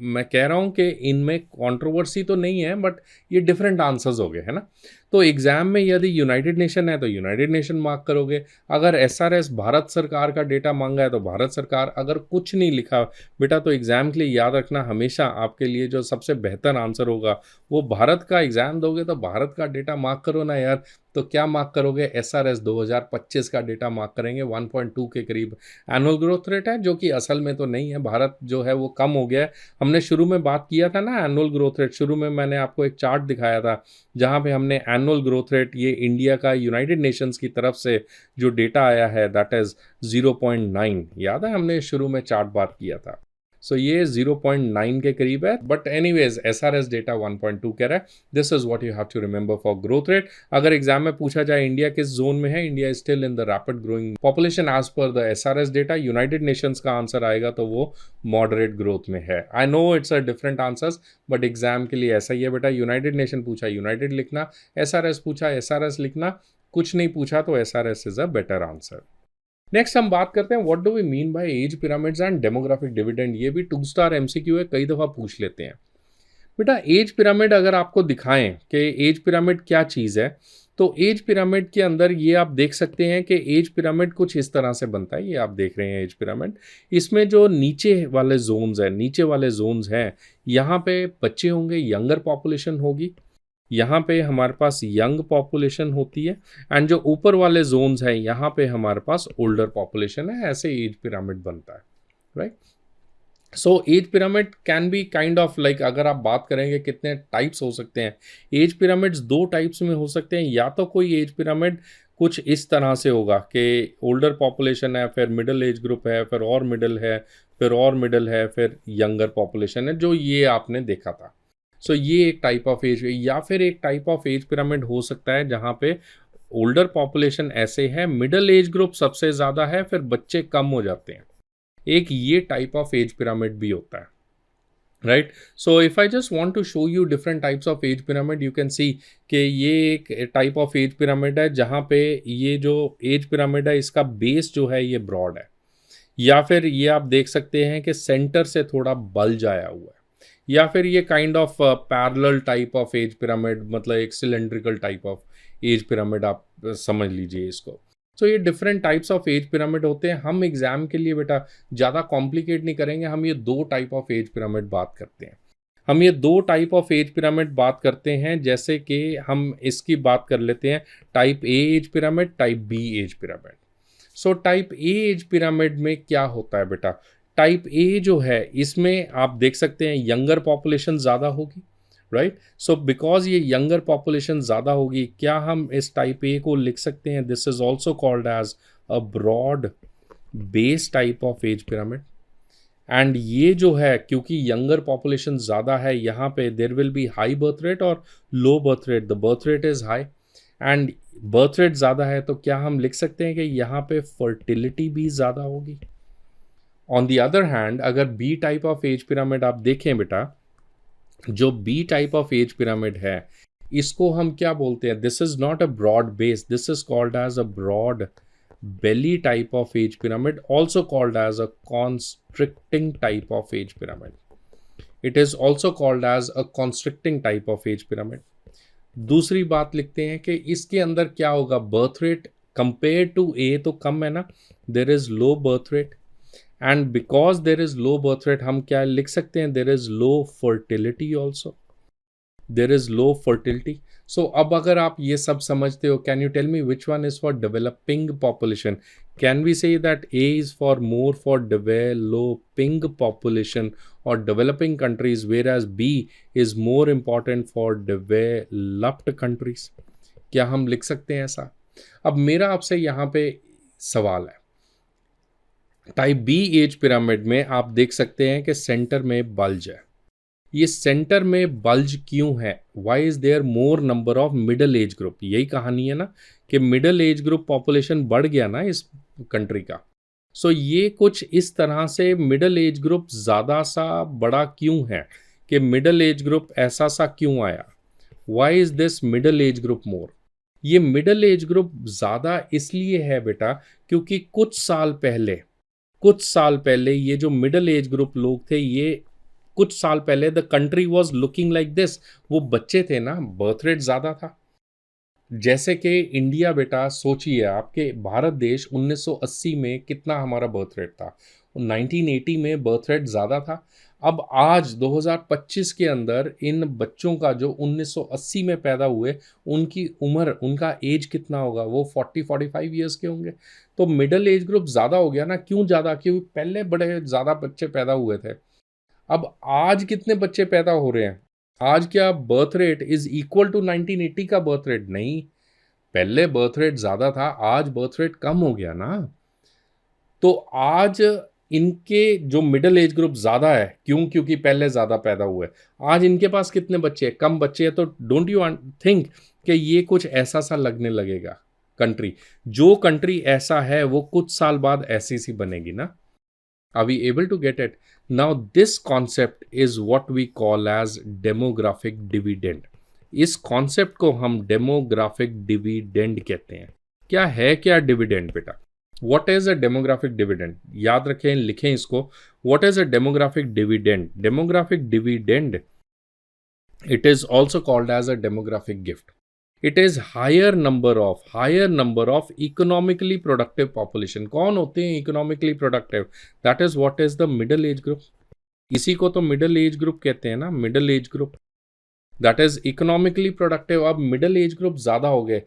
मैं कह रहा हूँ कि इनमें कंट्रोवर्सी तो नहीं है बट ये डिफरेंट आंसर्स हो गए है ना. तो एग्जाम में यदि यूनाइटेड नेशन है तो यूनाइटेड नेशन मार्क करोगे, अगर एसआरएस भारत सरकार का डेटा मांगा है तो भारत सरकार, अगर कुछ नहीं लिखा बेटा तो एग्जाम के लिए याद रखना हमेशा आपके लिए जो सबसे बेहतर आंसर होगा वो भारत का। एग्जाम दोगे तो भारत का डेटा मार्क करो ना यार। तो क्या मार्क करोगे? एसआरएस 2025 का डेटा मार्क करेंगे, 1.2 के करीब एनुअल ग्रोथ रेट है, जो कि असल में तो नहीं है। भारत जो है वो कम हो गया है। हमने शुरू में बात किया था ना एनुअल ग्रोथ रेट, शुरू में मैंने आपको एक चार्ट दिखाया था जहां पे हमने एनुअल ग्रोथ रेट, ये इंडिया का यूनाइटेड नेशंस की तरफ से जो डेटा आया है दैट इज 0.9, याद है हमने शुरू में चार्ट बात किया था। सो ये 0.9 के करीब है, बट एनीवेज एसआरएस डेटा 1.2 कह रहा है। This is what you have to remember for growth rate. अगर एग्जाम में पूछा जाए इंडिया किस जोन में है, India is still in the rapid growing population as per the SRS data. United Nations का आंसर आएगा तो वो मॉडरेट ग्रोथ में है। I know it's a different answers, but exam के लिए ऐसा ही है बेटा। यूनाइटेड नेशन पूछा यूनाइटेड लिखना, एसआरएस पूछा एसआरएस लिखना, कुछ नहीं पूछा तो SRS is a better answer. Next हम बात करते हैं what do we mean by age pyramids and demographic dividend. ये भी 2 स्टार एमसीक्यू है, कई दफ़ा पूछ लेते हैं। बेटा एज पिरामिड अगर आपको दिखाएं कि एज पिरामिड क्या चीज़ है, तो एज पिरामिड के अंदर ये आप देख सकते हैं कि एज पिरामिड कुछ इस तरह से बनता है। ये आप देख रहे हैं एज पिरामिड। इसमें जो नीचे वाले जोन्स हैं, नीचे वाले जोन्स हैं, यहाँ पे बच्चे होंगे, यंगर पॉपुलेशन होगी, यहाँ पे हमारे पास यंग पॉपुलेशन होती है, एंड जो ऊपर वाले जोन्स हैं यहाँ पे हमारे पास ओल्डर पॉपुलेशन है। ऐसे एज पिरामिड बनता है, right. So age pyramid can be kind of like, अगर आप बात करेंगे कितने टाइप्स हो सकते हैं, एज पिरामिड्स 2 टाइप्स में हो सकते हैं। या तो कोई एज पिरामिड कुछ इस तरह से होगा कि ओल्डर पॉपुलेशन है, फिर मिडिल एज ग्रुप है, फिर और मिडिल है, फिर और मिडिल है, फिर यंगर पॉपुलेशन है, जो ये आपने देखा था। सो ये एक टाइप ऑफ एज, या फिर एक टाइप ऑफ एज पिरामिड हो सकता है जहाँ पे ओल्डर पॉपुलेशन ऐसे है, मिडिल एज ग्रुप सबसे ज़्यादा है, फिर बच्चे कम हो जाते हैं। एक ये टाइप ऑफ एज पिरामिड भी होता है, right. So if I just want to show you different types of age pyramid, you can see कि ये एक टाइप ऑफ एज पिरामिड है जहाँ पे ये जो एज पिरामिड है इसका बेस जो है ये ब्रॉड है, या फिर ये आप देख सकते हैं कि सेंटर से थोड़ा बल्ज आया हुआ है, या फिर ये kind of parallel type of age pyramid, मतलब एक cylindrical type of age pyramid आप समझ लीजिए इसको। तो ये different types of age pyramid होते हैं। हम एग्जाम के लिए बेटा ज़्यादा कॉम्प्लिकेट नहीं करेंगे, हम ये 2 टाइप ऑफ एज पिरामिड बात करते हैं। हम ये 2 टाइप ऑफ एज पिरामिड बात करते हैं, जैसे कि हम इसकी बात कर लेते हैं type A age pyramid, type B age pyramid. So type A age pyramid में क्या होता है बेटा, टाइप ए जो है इसमें आप देख सकते हैं यंगर पॉपुलेशन ज़्यादा होगी, राइट। सो बिकॉज ये यंगर पॉपुलेशन ज़्यादा होगी, क्या हम इस टाइप ए को लिख सकते हैं, this is also called as a broad base type of age pyramid. And ये जो है क्योंकि यंगर पॉपुलेशन ज़्यादा है, यहाँ पे there will be high birth rate और low birth rate. The birth rate is high and birth rate ज़्यादा है, तो क्या हम लिख सकते हैं कि यहाँ पे फर्टिलिटी भी ज़्यादा होगी। ऑन द अदर हैंड अगर B type of age pyramid आप देखें बेटा, जो B type of age pyramid है इसको हम क्या बोलते हैं, this is not a broad base, this is called as a broad belly type of age pyramid, also called as a constricting type of age pyramid. It is also called as a constricting type of age pyramid. दूसरी बात लिखते हैं कि इसके अंदर क्या होगा, birth rate compare to A तो कम है ना, there is low birth rate, and because there is low birth rate हम क्या लिख सकते हैं, there is low fertility also, there is low fertility. So अब अगर आप ये सब समझते हो, can you tell me which one is for developing population, can we say that A is for more for developing population और developing countries, whereas B is more important for developed countries. क्या हम लिख सकते हैं ऐसा? अब मेरा आपसे यहाँ पे सवाल है, टाइप बी एज पिरामिड में आप देख सकते हैं कि सेंटर में बल्ज है। ये सेंटर में बल्ज क्यों है, why is there more number of middle age group, यही कहानी है ना कि मिडिल एज ग्रुप पॉपुलेशन बढ़ गया ना इस कंट्री का। सो ये कुछ इस तरह से मिडिल एज ग्रुप ज़्यादा सा बड़ा क्यों है, कि मिडिल एज ग्रुप ऐसा सा क्यों आया, why is this middle age group more. ये मिडिल एज ग्रुप ज़्यादा इसलिए है बेटा क्योंकि कुछ साल पहले ये जो मिडिल एज ग्रुप लोग थे, ये कुछ साल पहले the country was looking like this, वो बच्चे थे ना, बर्थ रेट ज़्यादा था, जैसे कि इंडिया बेटा, सोचिए आपके भारत देश 1980 में कितना हमारा बर्थ रेट था, 1980 में बर्थ रेट ज़्यादा था। अब आज 2025 के अंदर इन बच्चों का जो 1980 में पैदा हुए, उनकी उम्र, उनका एज कितना होगा? वो 40-45 ईयर्स के होंगे। तो मिडिल एज ग्रुप ज़्यादा हो गया ना। क्यों ज़्यादा? क्योंकि पहले बड़े ज़्यादा बच्चे पैदा हुए थे। अब आज कितने बच्चे पैदा हो रहे हैं? आज क्या birth rate is equal to 1980 का बर्थ रेट? नहीं। पहले बर्थ रेट ज्यादा था, आज बर्थ रेट कम हो गया ना। तो आज इनके जो मिडिल एज ग्रुप ज्यादा है, क्यों? क्योंकि पहले ज्यादा पैदा हुए। आज इनके पास कितने बच्चे हैं? कम बच्चे हैं। तो डोंट यू थिंक कि ये कुछ ऐसा सा लगने लगेगा कंट्री? जो कंट्री ऐसा है वो कुछ साल बाद ऐसी सी बनेगी ना। Are we able to get it? Now, this concept is what we call as demographic dividend. इस कॉन्सेप्ट को हम डेमोग्राफिक डिविडेंड कहते हैं। क्या है क्या डिविडेंड बेटा? What is a demographic dividend? याद रखें, लिखें इसको। What is a demographic dividend? Demographic dividend, it is also called as a demographic gift. It is higher number of economically productive population. कौन होते हैं economically productive? That is what is the middle age group. इसी को तो middle age group कहते हैं ना, middle age group, that is economically productive. अब मिडिल एज ग्रुप ज्यादा हो गए,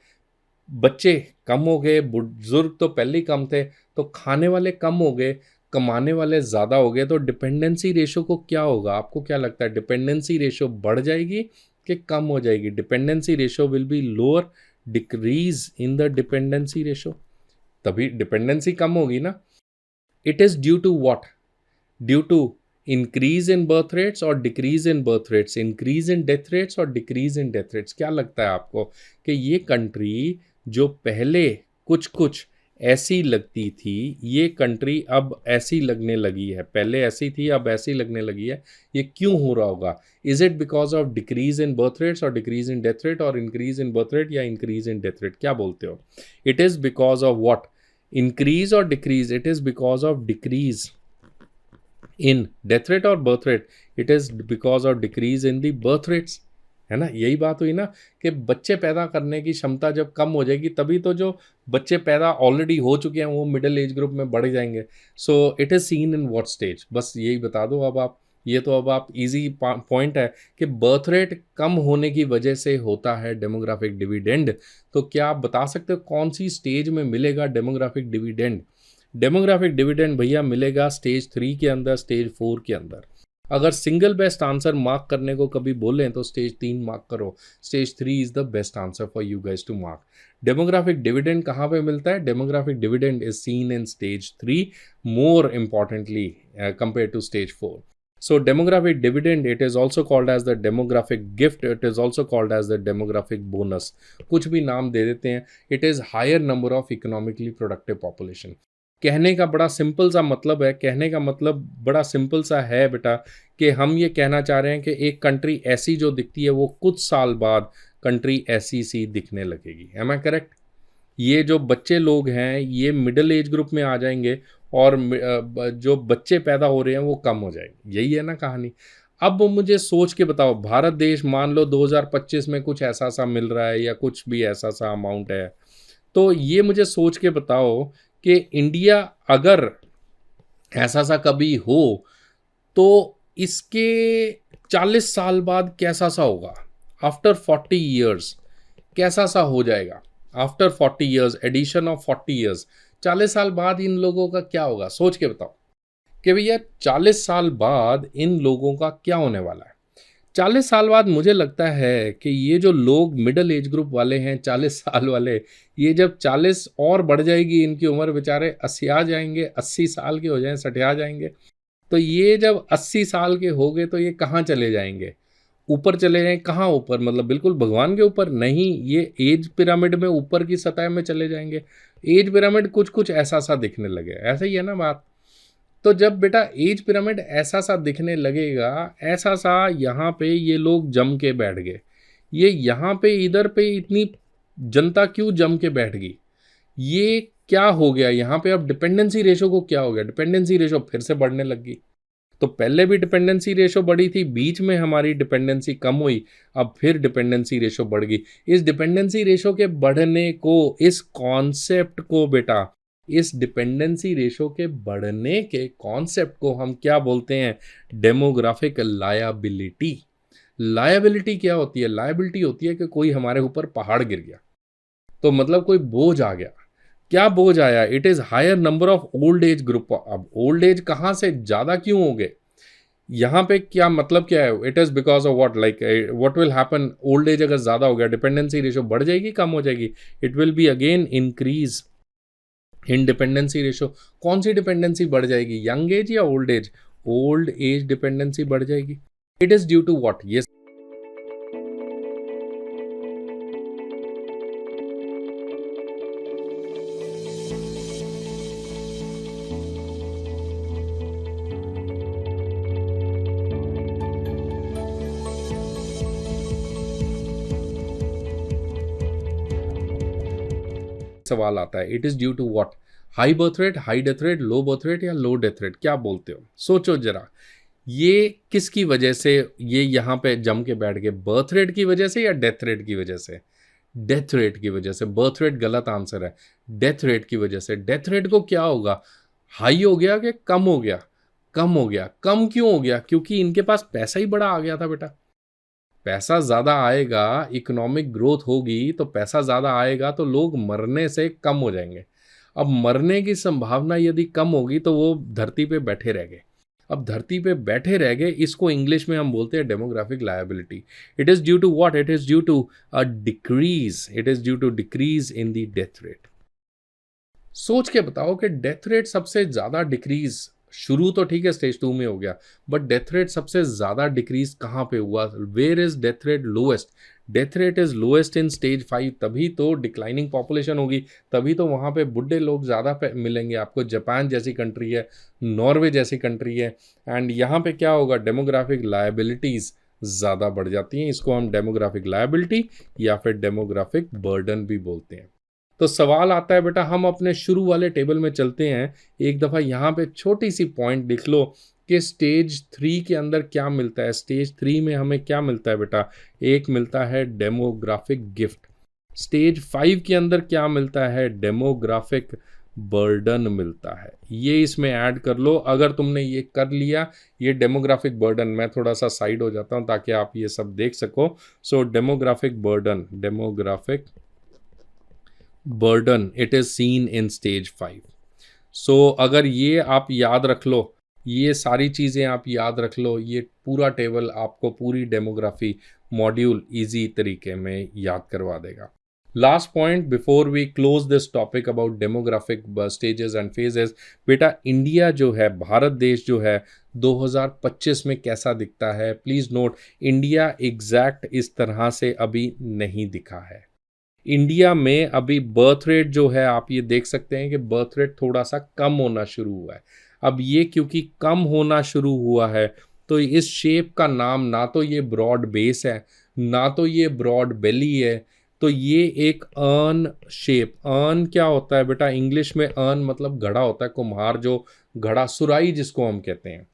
बच्चे कम हो गए, बुजुर्ग तो पहले ही कम थे, तो खाने वाले कम हो गए, कमाने वाले ज्यादा हो गए। तो डिपेंडेंसी रेशो को क्या होगा? आपको क्या लगता है? डिपेंडेंसी रेशो बढ़ जाएगी कि कम हो जाएगी? Dependency ratio will be lower, decrease in the dependency ratio, तभी डिपेंडेंसी कम होगी ना। It is due to what? Due to increase in birth rates और decrease in birth rates, increase in death rates और डिक्रीज इन डेथ रेट्स। क्या लगता है आपको कि ये कंट्री जो पहले कुछ कुछ ऐसी लगती थी, ये कंट्री अब ऐसी लगने लगी है? पहले ऐसी थी, अब ऐसी लगने लगी है। ये क्यों हो रहा होगा? Is it because of decrease in birth rates और डिक्रीज इन डेथ रेट, और इंक्रीज इन बर्थ रेट या इंक्रीज इन डेथ रेट? क्या बोलते हो? It is because of what? Increase और decrease? It is because of decrease in death rate और birth rate. It is because of decrease in the birth rates, है ना। यही बात हुई ना कि बच्चे पैदा करने की क्षमता जब कम हो जाएगी, तभी तो जो बच्चे पैदा ऑलरेडी हो चुके हैं वो मिडिल एज ग्रुप में बढ़ जाएंगे। So it is seen in what stage? बस यही बता दो अब आप। ये तो अब आप इजी पॉइंट है कि बर्थ रेट कम होने की वजह से होता है डेमोग्राफिक डिविडेंड। तो क्या आप बता सकते हो कौन सी स्टेज में मिलेगा डेमोग्राफिक डिविडेंड? डेमोग्राफिक डिविडेंड भैया मिलेगा स्टेज 3 के अंदर, स्टेज 4 के अंदर। अगर सिंगल बेस्ट आंसर मार्क करने को कभी बोलें तो स्टेज 3 मार्क करो। Stage 3 is the best answer for you guys to mark. Demographic dividend कहाँ पे मिलता है? Demographic dividend is seen in stage 3 more importantly compare to stage 4. So demographic dividend, it is also called as the demographic gift, it is also called as the demographic bonus. कुछ भी नाम दे देते हैं। It is higher number of economically productive population. कहने का बड़ा simple सा मतलब है, कहने का मतलब बड़ा सिंपल सा है बेटा, कि हम ये कहना चाह रहे हैं कि एक कंट्री ऐसी जो दिखती है वो कुछ साल बाद कंट्री ऐसी सी दिखने लगेगी। Am I correct? ये जो बच्चे लोग हैं ये मिडिल एज ग्रुप में आ जाएंगे और जो बच्चे पैदा हो रहे हैं वो कम हो जाएंगे। यही है ना कहानी। अब मुझे सोच के बताओ, भारत देश मान लो 2025 में कुछ ऐसा सा मिल रहा है या कुछ भी ऐसा सा अमाउंट है, तो ये मुझे सोच के बताओ कि इंडिया अगर ऐसा सा कभी हो तो इसके 40 साल बाद कैसा सा होगा? आफ्टर 40 ईयर्स कैसा सा हो जाएगा? After 40 years, addition of 40 years, 40 साल बाद इन लोगों का क्या होगा? सोच के बताओ कि भैया 40 साल बाद इन लोगों का क्या होने वाला है। 40 साल बाद मुझे लगता है कि ये जो लोग मिडिल एज ग्रुप वाले हैं 40 साल वाले, ये जब 40 और बढ़ जाएगी इनकी उम्र, बेचारे 80 आ जाएंगे, 80 साल के हो जाएं, 60 जाएंगे। तो ये जब 80 साल के हो गए तो ये कहाँ चले जाएंगे? ऊपर चले जाएं। कहाँ ऊपर? मतलब बिल्कुल भगवान के ऊपर? नहीं, ये एज पिरामिड में ऊपर की सतह में चले जाएंगे। एज पिरामिड कुछ कुछ ऐसा सा दिखने लगे, ऐसा ही है ना बात। तो जब बेटा एज पिरामिड ऐसा सा दिखने लगेगा, ऐसा सा यहाँ पे ये लोग जम के बैठ गए, ये यहाँ पे इधर पे इतनी जनता क्यों जम के बैठ गई? ये क्या हो गया यहाँ पे? अब डिपेंडेंसी रेशो को क्या हो गया? डिपेंडेंसी रेशो फिर से बढ़ने लग गई। तो पहले भी डिपेंडेंसी रेशो बढ़ी थी, बीच में हमारी डिपेंडेंसी कम हुई, अब फिर डिपेंडेंसी रेशो बढ़ गई। इस डिपेंडेंसी रेशो के बढ़ने को, इस कॉन्सेप्ट को बेटा, इस डिपेंडेंसी रेशो के बढ़ने के कॉन्सेप्ट को हम क्या बोलते हैं? Demographic liability. लायबिलिटी क्या होती है? लायबिलिटी होती है कि कोई हमारे ऊपर पहाड़ गिर गया, तो मतलब कोई बोझ आ गया। क्या बोझ आया? It is higher number of old age group. अब ओल्ड एज कहां से ज्यादा क्यों हो गए? यहां पे क्या मतलब क्या है? It is because of what, like what will happen? Old age अगर ज्यादा हो गया, डिपेंडेंसी रेशो बढ़ जाएगी, कम हो जाएगी? It will be again increase in dependency ratio. कौन सी डिपेंडेंसी बढ़ जाएगी? यंग एज या old age? Old age dependency बढ़ जाएगी। It is due to what? ये सवाल आता है, it is due to what? High birth rate, high death rate, low birth rate या लो डेथ रेट? क्या बोलते हो? सोचो जरा, ये किसकी वजह से ये यहां पे जम के बैठ गए? बर्थ रेट की वजह से या डेथ रेट की वजह से? डेथ रेट की वजह से। बर्थ रेट गलत आंसर है, डेथ रेट की वजह से। डेथ रेट को क्या होगा? हाई हो गया कि कम हो गया? कम हो गया। कम क्यों हो गया? क्योंकि इनके पास पैसा ही बड़ा आ गया था बेटा। पैसा ज्यादा आएगा, इकोनॉमिक ग्रोथ होगी, तो पैसा ज्यादा आएगा तो लोग मरने से कम हो जाएंगे। अब मरने की संभावना यदि कम होगी तो वो धरती पे बैठे रह गए। अब धरती पे बैठे रह गए, इसको इंग्लिश में हम बोलते हैं demographic liability. It is due to what? It is due to a decrease, it is due to decrease in the death rate. सोच के बताओ कि डेथ रेट सबसे ज्यादा डिक्रीज, शुरू तो ठीक है स्टेज 2 में हो गया, बट डेथ रेट सबसे ज्यादा डिक्रीज कहां पे हुआ? Where is death rate lowest? Death rate is lowest in stage 5। तभी तो डिक्लाइनिंग पॉपुलेशन होगी, तभी तो वहां पे बुढ़े लोग ज्यादा मिलेंगे आपको। जापान जैसी कंट्री है, नॉर्वे जैसी कंट्री है, एंड यहाँ पे क्या होगा? डेमोग्राफिक लायबिलिटीज ज्यादा बढ़ जाती हैं। इसको हम डेमोग्राफिक लायबिलिटी या फिर डेमोग्राफिक बर्डन भी बोलते हैं। तो सवाल आता है बेटा, हम अपने शुरू वाले टेबल में चलते हैं। एक दफ़ा यहाँ पे छोटी सी पॉइंट लिख लो कि स्टेज 3 के अंदर क्या मिलता है। स्टेज 3 में हमें क्या मिलता है बेटा? एक मिलता है डेमोग्राफिक गिफ्ट। स्टेज 5 के अंदर क्या मिलता है? डेमोग्राफिक बर्डन मिलता है। ये इसमें ऐड कर लो। अगर तुमने ये कर लिया, ये डेमोग्राफिक बर्डन, मैं थोड़ा सा साइड हो जाता हूँ ताकि आप ये सब देख सको। So demographic burden, demographic burden, it is seen in stage 5। सो अगर ये आप याद रख लो, ये सारी चीज़ें आप याद रख लो, ये पूरा टेबल आपको पूरी डेमोग्राफी मॉड्यूल इजी तरीके में याद करवा देगा। Last point before we close this topic about demographic stages and phases. बेटा इंडिया जो है, भारत देश जो है, 2025 में कैसा दिखता है? प्लीज़ नोट, इंडिया एग्जैक्ट इस तरह से अभी नहीं दिखा है। इंडिया में अभी बर्थ रेट जो है, आप ये देख सकते हैं कि बर्थ रेट थोड़ा सा कम होना शुरू हुआ है। अब ये क्योंकि कम होना शुरू हुआ है, तो इस शेप का नाम, ना तो ये ब्रॉड बेस है, ना तो ये ब्रॉड बेली है, तो ये एक अर्न शेप। अर्न क्या होता है बेटा? इंग्लिश में अर्न मतलब घड़ा होता है, कुम्हार जो घड़ा, सुराही जिसको हम कहते हैं।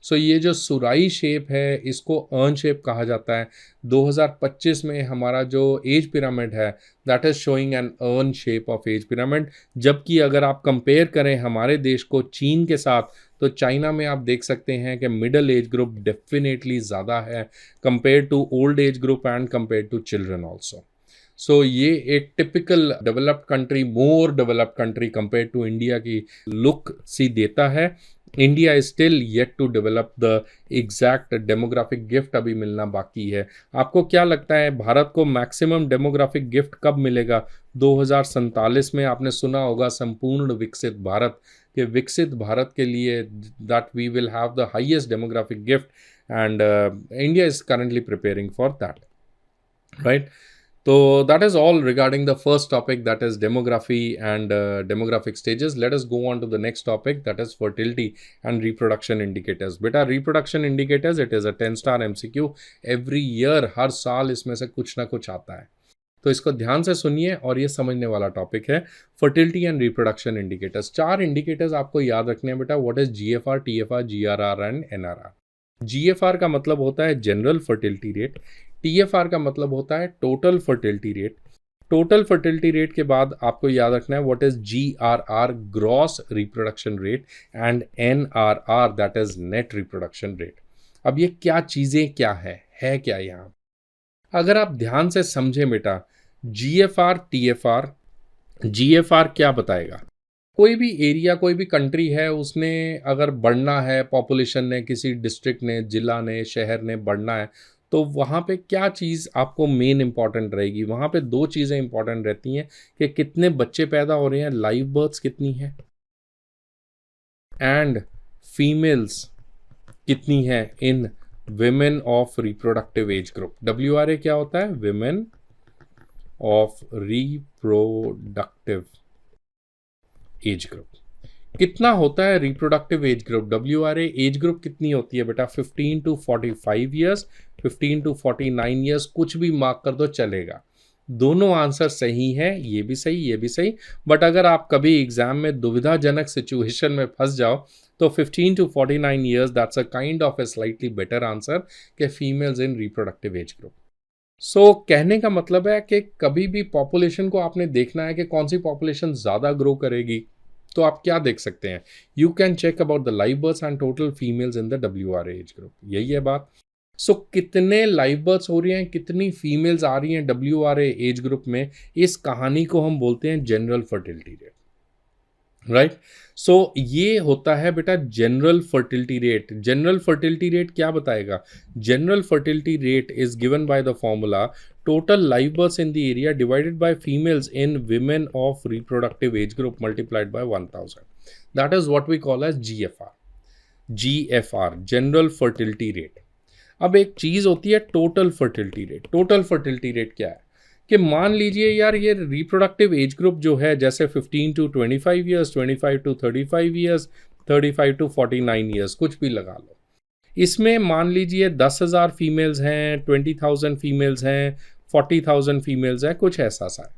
सो ये जो सुराही शेप है, इसको अर्न शेप कहा जाता है। 2025 में हमारा जो एज पिरामिड है, that is showing an urn shape of age pyramid. जबकि अगर आप कंपेयर करें हमारे देश को चीन के साथ, तो चाइना में आप देख सकते हैं कि मिडिल एज ग्रुप डेफिनेटली ज़्यादा है compare to old age group and compare to children also. So ये एक typical developed country, more developed country compare to India की लुक सी देता है। India is still yet to develop the exact demographic gift, अभी मिलना बाकी है। आपको क्या लगता है भारत को मैक्सिमम डेमोग्राफिक गिफ्ट कब मिलेगा? 2047 में। आपने सुना होगा संपूर्ण विकसित भारत, के विकसित भारत के लिए that we will have the highest demographic gift, and India is currently preparing for that, right? So that is all regarding the first topic, that is demography and demographic stages. Let us go on to the next topic, that is fertility and reproduction indicators. Beta reproduction indicators, it is a 10-star MCQ every year, हर साल इसमें से कुछ ना कुछ आता है। तो इसको ध्यान से सुनिए और ये समझने वाला टॉपिक है fertility and reproduction indicators. 4 indicators आपको याद रखने हैं बेटा। What is GFR, TFR, GRR and NRR. GFR का मतलब होता है जनरल फर्टिलिटी रेट, टीएफआर का मतलब होता है total fertility rate, total fertility rate के बाद आपको याद रखना है what is GRR, gross reproduction rate, and NRR that is net reproduction rate. अब ये क्या चीजें क्या है क्या यहाँ, अगर आप ध्यान से समझें बेटा, जीएफआर टीएफआर, जीएफआर क्या बताएगा, कोई भी एरिया कोई भी कंट्री है उसने अगर बढ़ना है, पॉपुलेशन ने, किसी डिस्ट्रिक्ट ने, जिला ने, शहर ने बढ़ना है, तो वहाँ पे क्या चीज़ आपको मेन इंपॉर्टेंट रहेगी। वहाँ पे 2 चीज़ें इंपॉर्टेंट रहती हैं कि कितने बच्चे पैदा हो रहे हैं, लाइव बर्थ्स कितनी है, एंड फीमेल्स कितनी है इन women of reproductive age group. WRA क्या होता है, women of reproductive age group. कितना होता है reproductive age group, WRA age group कितनी होती है बेटा, 15 to 45 ईयर्स, 15 to 49 ईयर्स, कुछ भी मार्क कर दो चलेगा। दोनों आंसर सही है, ये भी सही ये भी सही। बट अगर आप कभी एग्जाम में दुविधाजनक सिचुएशन में फंस जाओ तो 15 to 49 years that's a kind of a slightly better answer के females in reproductive age group. So कहने का मतलब है कि कभी भी पॉपुलेशन को आपने देखना है कि कौन सी पॉपुलेशन ज़्यादा ग्रो करेगी, तो आप क्या देख सकते हैं, you can check about the live births and total females in the WRA age group. यही है बात। सो कितने लाइव बर्थ्स हो रही हैं, कितनी फीमेल्स आ रही हैं WRA एज ग्रुप में, इस कहानी को हम बोलते हैं general fertility rate, right. So ये होता है बेटा general fertility rate. General fertility rate क्या बताएगा, general fertility rate is given by the formula total live births in the area divided by females in women of reproductive age group multiplied by 1000। That is what we call as GFR, general fertility rate. अब एक चीज होती है total fertility rate. Total fertility rate क्या है कि मान लीजिए यार ये रिप्रोडक्टिव एज ग्रुप जो है, जैसे 15 to 25 years, 25 to 35 years, 35 to 49 years, कुछ भी लगा लो। इसमें मान लीजिए 10,000 फीमेल्स हैं, 20,000 फीमेल्स हैं, 40,000 फीमेल्स हैं, कुछ ऐसा सा है।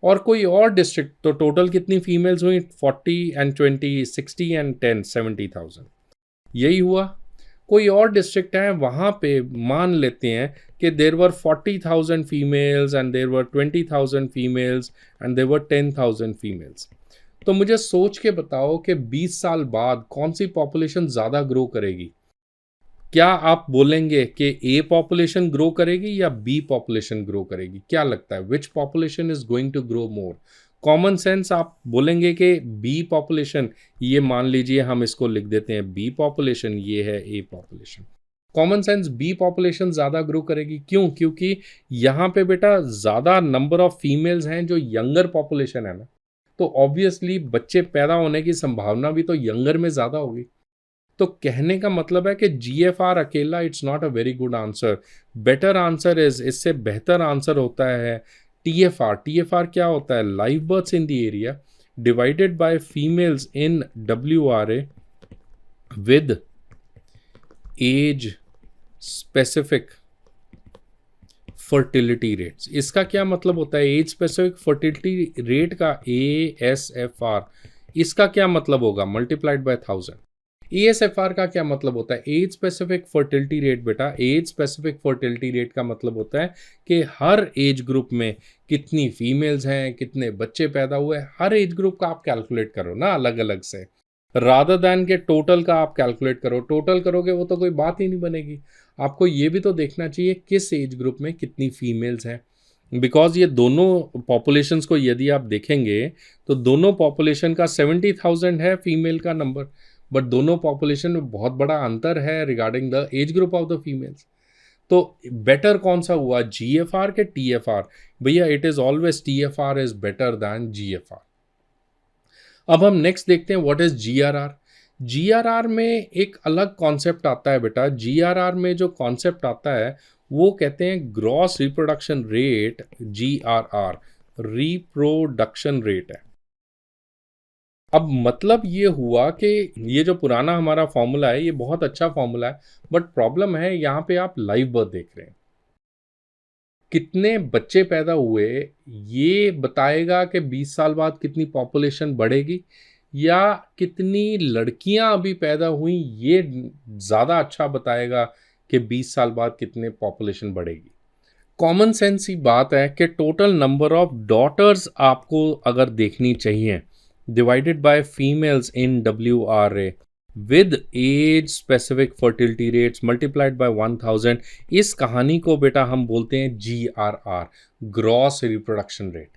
और कोई और डिस्ट्रिक्ट तो टोटल कितनी फीमेल्स हुई, 40 and 20, 60 and 10, 70,000। यही हुआ। कोई और डिस्ट्रिक्ट है वहाँ पे मान लेते हैं कि देर वर 40,000 females and there were 20,000 females and there were 10,000 females. तो मुझे सोच के बताओ कि 20 साल बाद कौन सी पॉपुलेशन ज़्यादा ग्रो करेगी। क्या आप बोलेंगे कि ए पॉपुलेशन ग्रो करेगी या बी पॉपुलेशन ग्रो करेगी, क्या लगता है which population is going to grow more. Common sense आप बोलेंगे कि बी पॉपुलेशन, ये मान लीजिए हम इसको लिख देते हैं बी पॉपुलेशन, ये है A population. Common sense B population ज़्यादा ग्रो करेगी, क्यों, क्योंकि यहाँ पे बेटा ज़्यादा नंबर ऑफ फीमेल्स हैं जो यंगर पॉपुलेशन है ना, तो ऑब्वियसली बच्चे पैदा होने की संभावना भी तो यंगर में ज़्यादा होगी। तो कहने का मतलब है कि GFR अकेला it's not a very good answer. Better answer is, इससे बेहतर आंसर होता है TFR। TFR क्या होता है, live births in the area divided by females in WRA with age specific fertility rates. इसका क्या मतलब होता है, एज स्पेसिफिक फर्टिलिटी रेट का ASFR, इसका क्या मतलब होगा, मल्टीप्लाइड बाय 1000। ASFR का क्या मतलब होता है, एज स्पेसिफिक फर्टिलिटी रेट बेटा, एज स्पेसिफिक फर्टिलिटी रेट का मतलब होता है कि हर एज ग्रुप में कितनी फीमेल्स हैं, कितने बच्चे पैदा हुए, हर एज ग्रुप का आप कैलकुलेट करो ना अलग अलग से, रादर दैन के टोटल का आप कैलकुलेट करो। टोटल करोगे वो तो कोई बात ही नहीं बनेगी। आपको ये भी तो देखना चाहिए किस एज ग्रुप में कितनी फीमेल्स हैं, बिकॉज ये दोनों पॉपुलेशंस को यदि आप देखेंगे तो दोनों पॉपुलेशन का 70,000 है फीमेल का नंबर, बट दोनों पॉपुलेशन में बहुत बड़ा अंतर है regarding the age group of the females. तो बेटर कौन सा हुआ, GFR के TFR। भैया it is always TFR is better than GFR। अब हम नेक्स्ट देखते हैं व्हाट इज GRR। GRR में एक अलग कॉन्सेप्ट आता है बेटा। GRR में जो कॉन्सेप्ट आता है वो कहते हैं gross reproduction rate. GRR reproduction rate है। अब मतलब ये हुआ कि ये जो पुराना हमारा फॉर्मूला है ये बहुत अच्छा फॉर्मूला है, बट प्रॉब्लम है यहाँ पे आप लाइव बर्थ देख रहे हैं। कितने बच्चे पैदा हुए ये बताएगा कि 20 साल बाद कितनी पॉपुलेशन बढ़ेगी, या कितनी लड़कियां अभी पैदा हुई ये ज़्यादा अच्छा बताएगा कि 20 साल बाद कितने पॉपुलेशन बढ़ेगी। कॉमन सेंस ही बात है कि टोटल नंबर ऑफ डॉटर्स आपको अगर देखनी चाहिए divided by females in WRA with age specific fertility rates multiplied by 1000, इस कहानी को बेटा हम बोलते हैं GRR, ग्रॉस रिप्रोडक्शन रेट,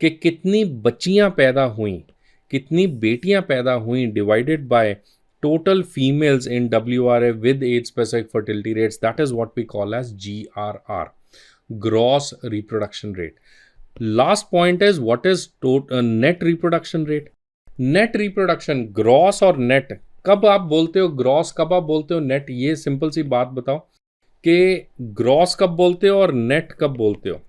कि कितनी बच्चियां पैदा हुई, कितनी बेटियां पैदा हुई divided bye total females in WRA with age specific fertility rates. That is what we call as GRR, gross reproduction rate. Last point is what is net reproduction rate. Net reproduction, gross और net, कब आप बोलते हो gross, कब आप बोलते हो net, ये सिंपल सी बात बताओ कि ग्रॉस कब बोलते हो और नेट कब बोलते हो।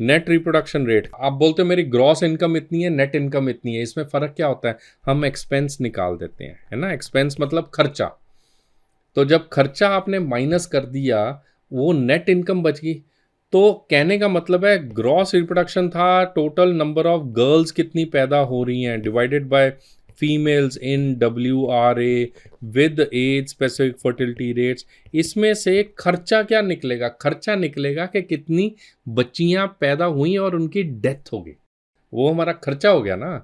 नेट रिप्रोडक्शन रेट, आप बोलते हो मेरी ग्रॉस इनकम इतनी है, नेट इनकम इतनी है, इसमें फ़र्क क्या होता है, हम एक्सपेंस निकाल देते हैं, है ना। एक्सपेंस मतलब खर्चा, तो जब खर्चा आपने माइनस कर दिया वो नेट इनकम बच गई। तो कहने का मतलब है ग्रॉस रिप्रोडक्शन था टोटल नंबर ऑफ गर्ल्स कितनी पैदा हो रही हैं divided by females in WRA with age specific fertility rates. इसमें से खर्चा क्या निकलेगा, खर्चा निकलेगा कि कितनी बच्चियां पैदा हुई और उनकी डेथ हो गई, वो हमारा खर्चा हो गया ना,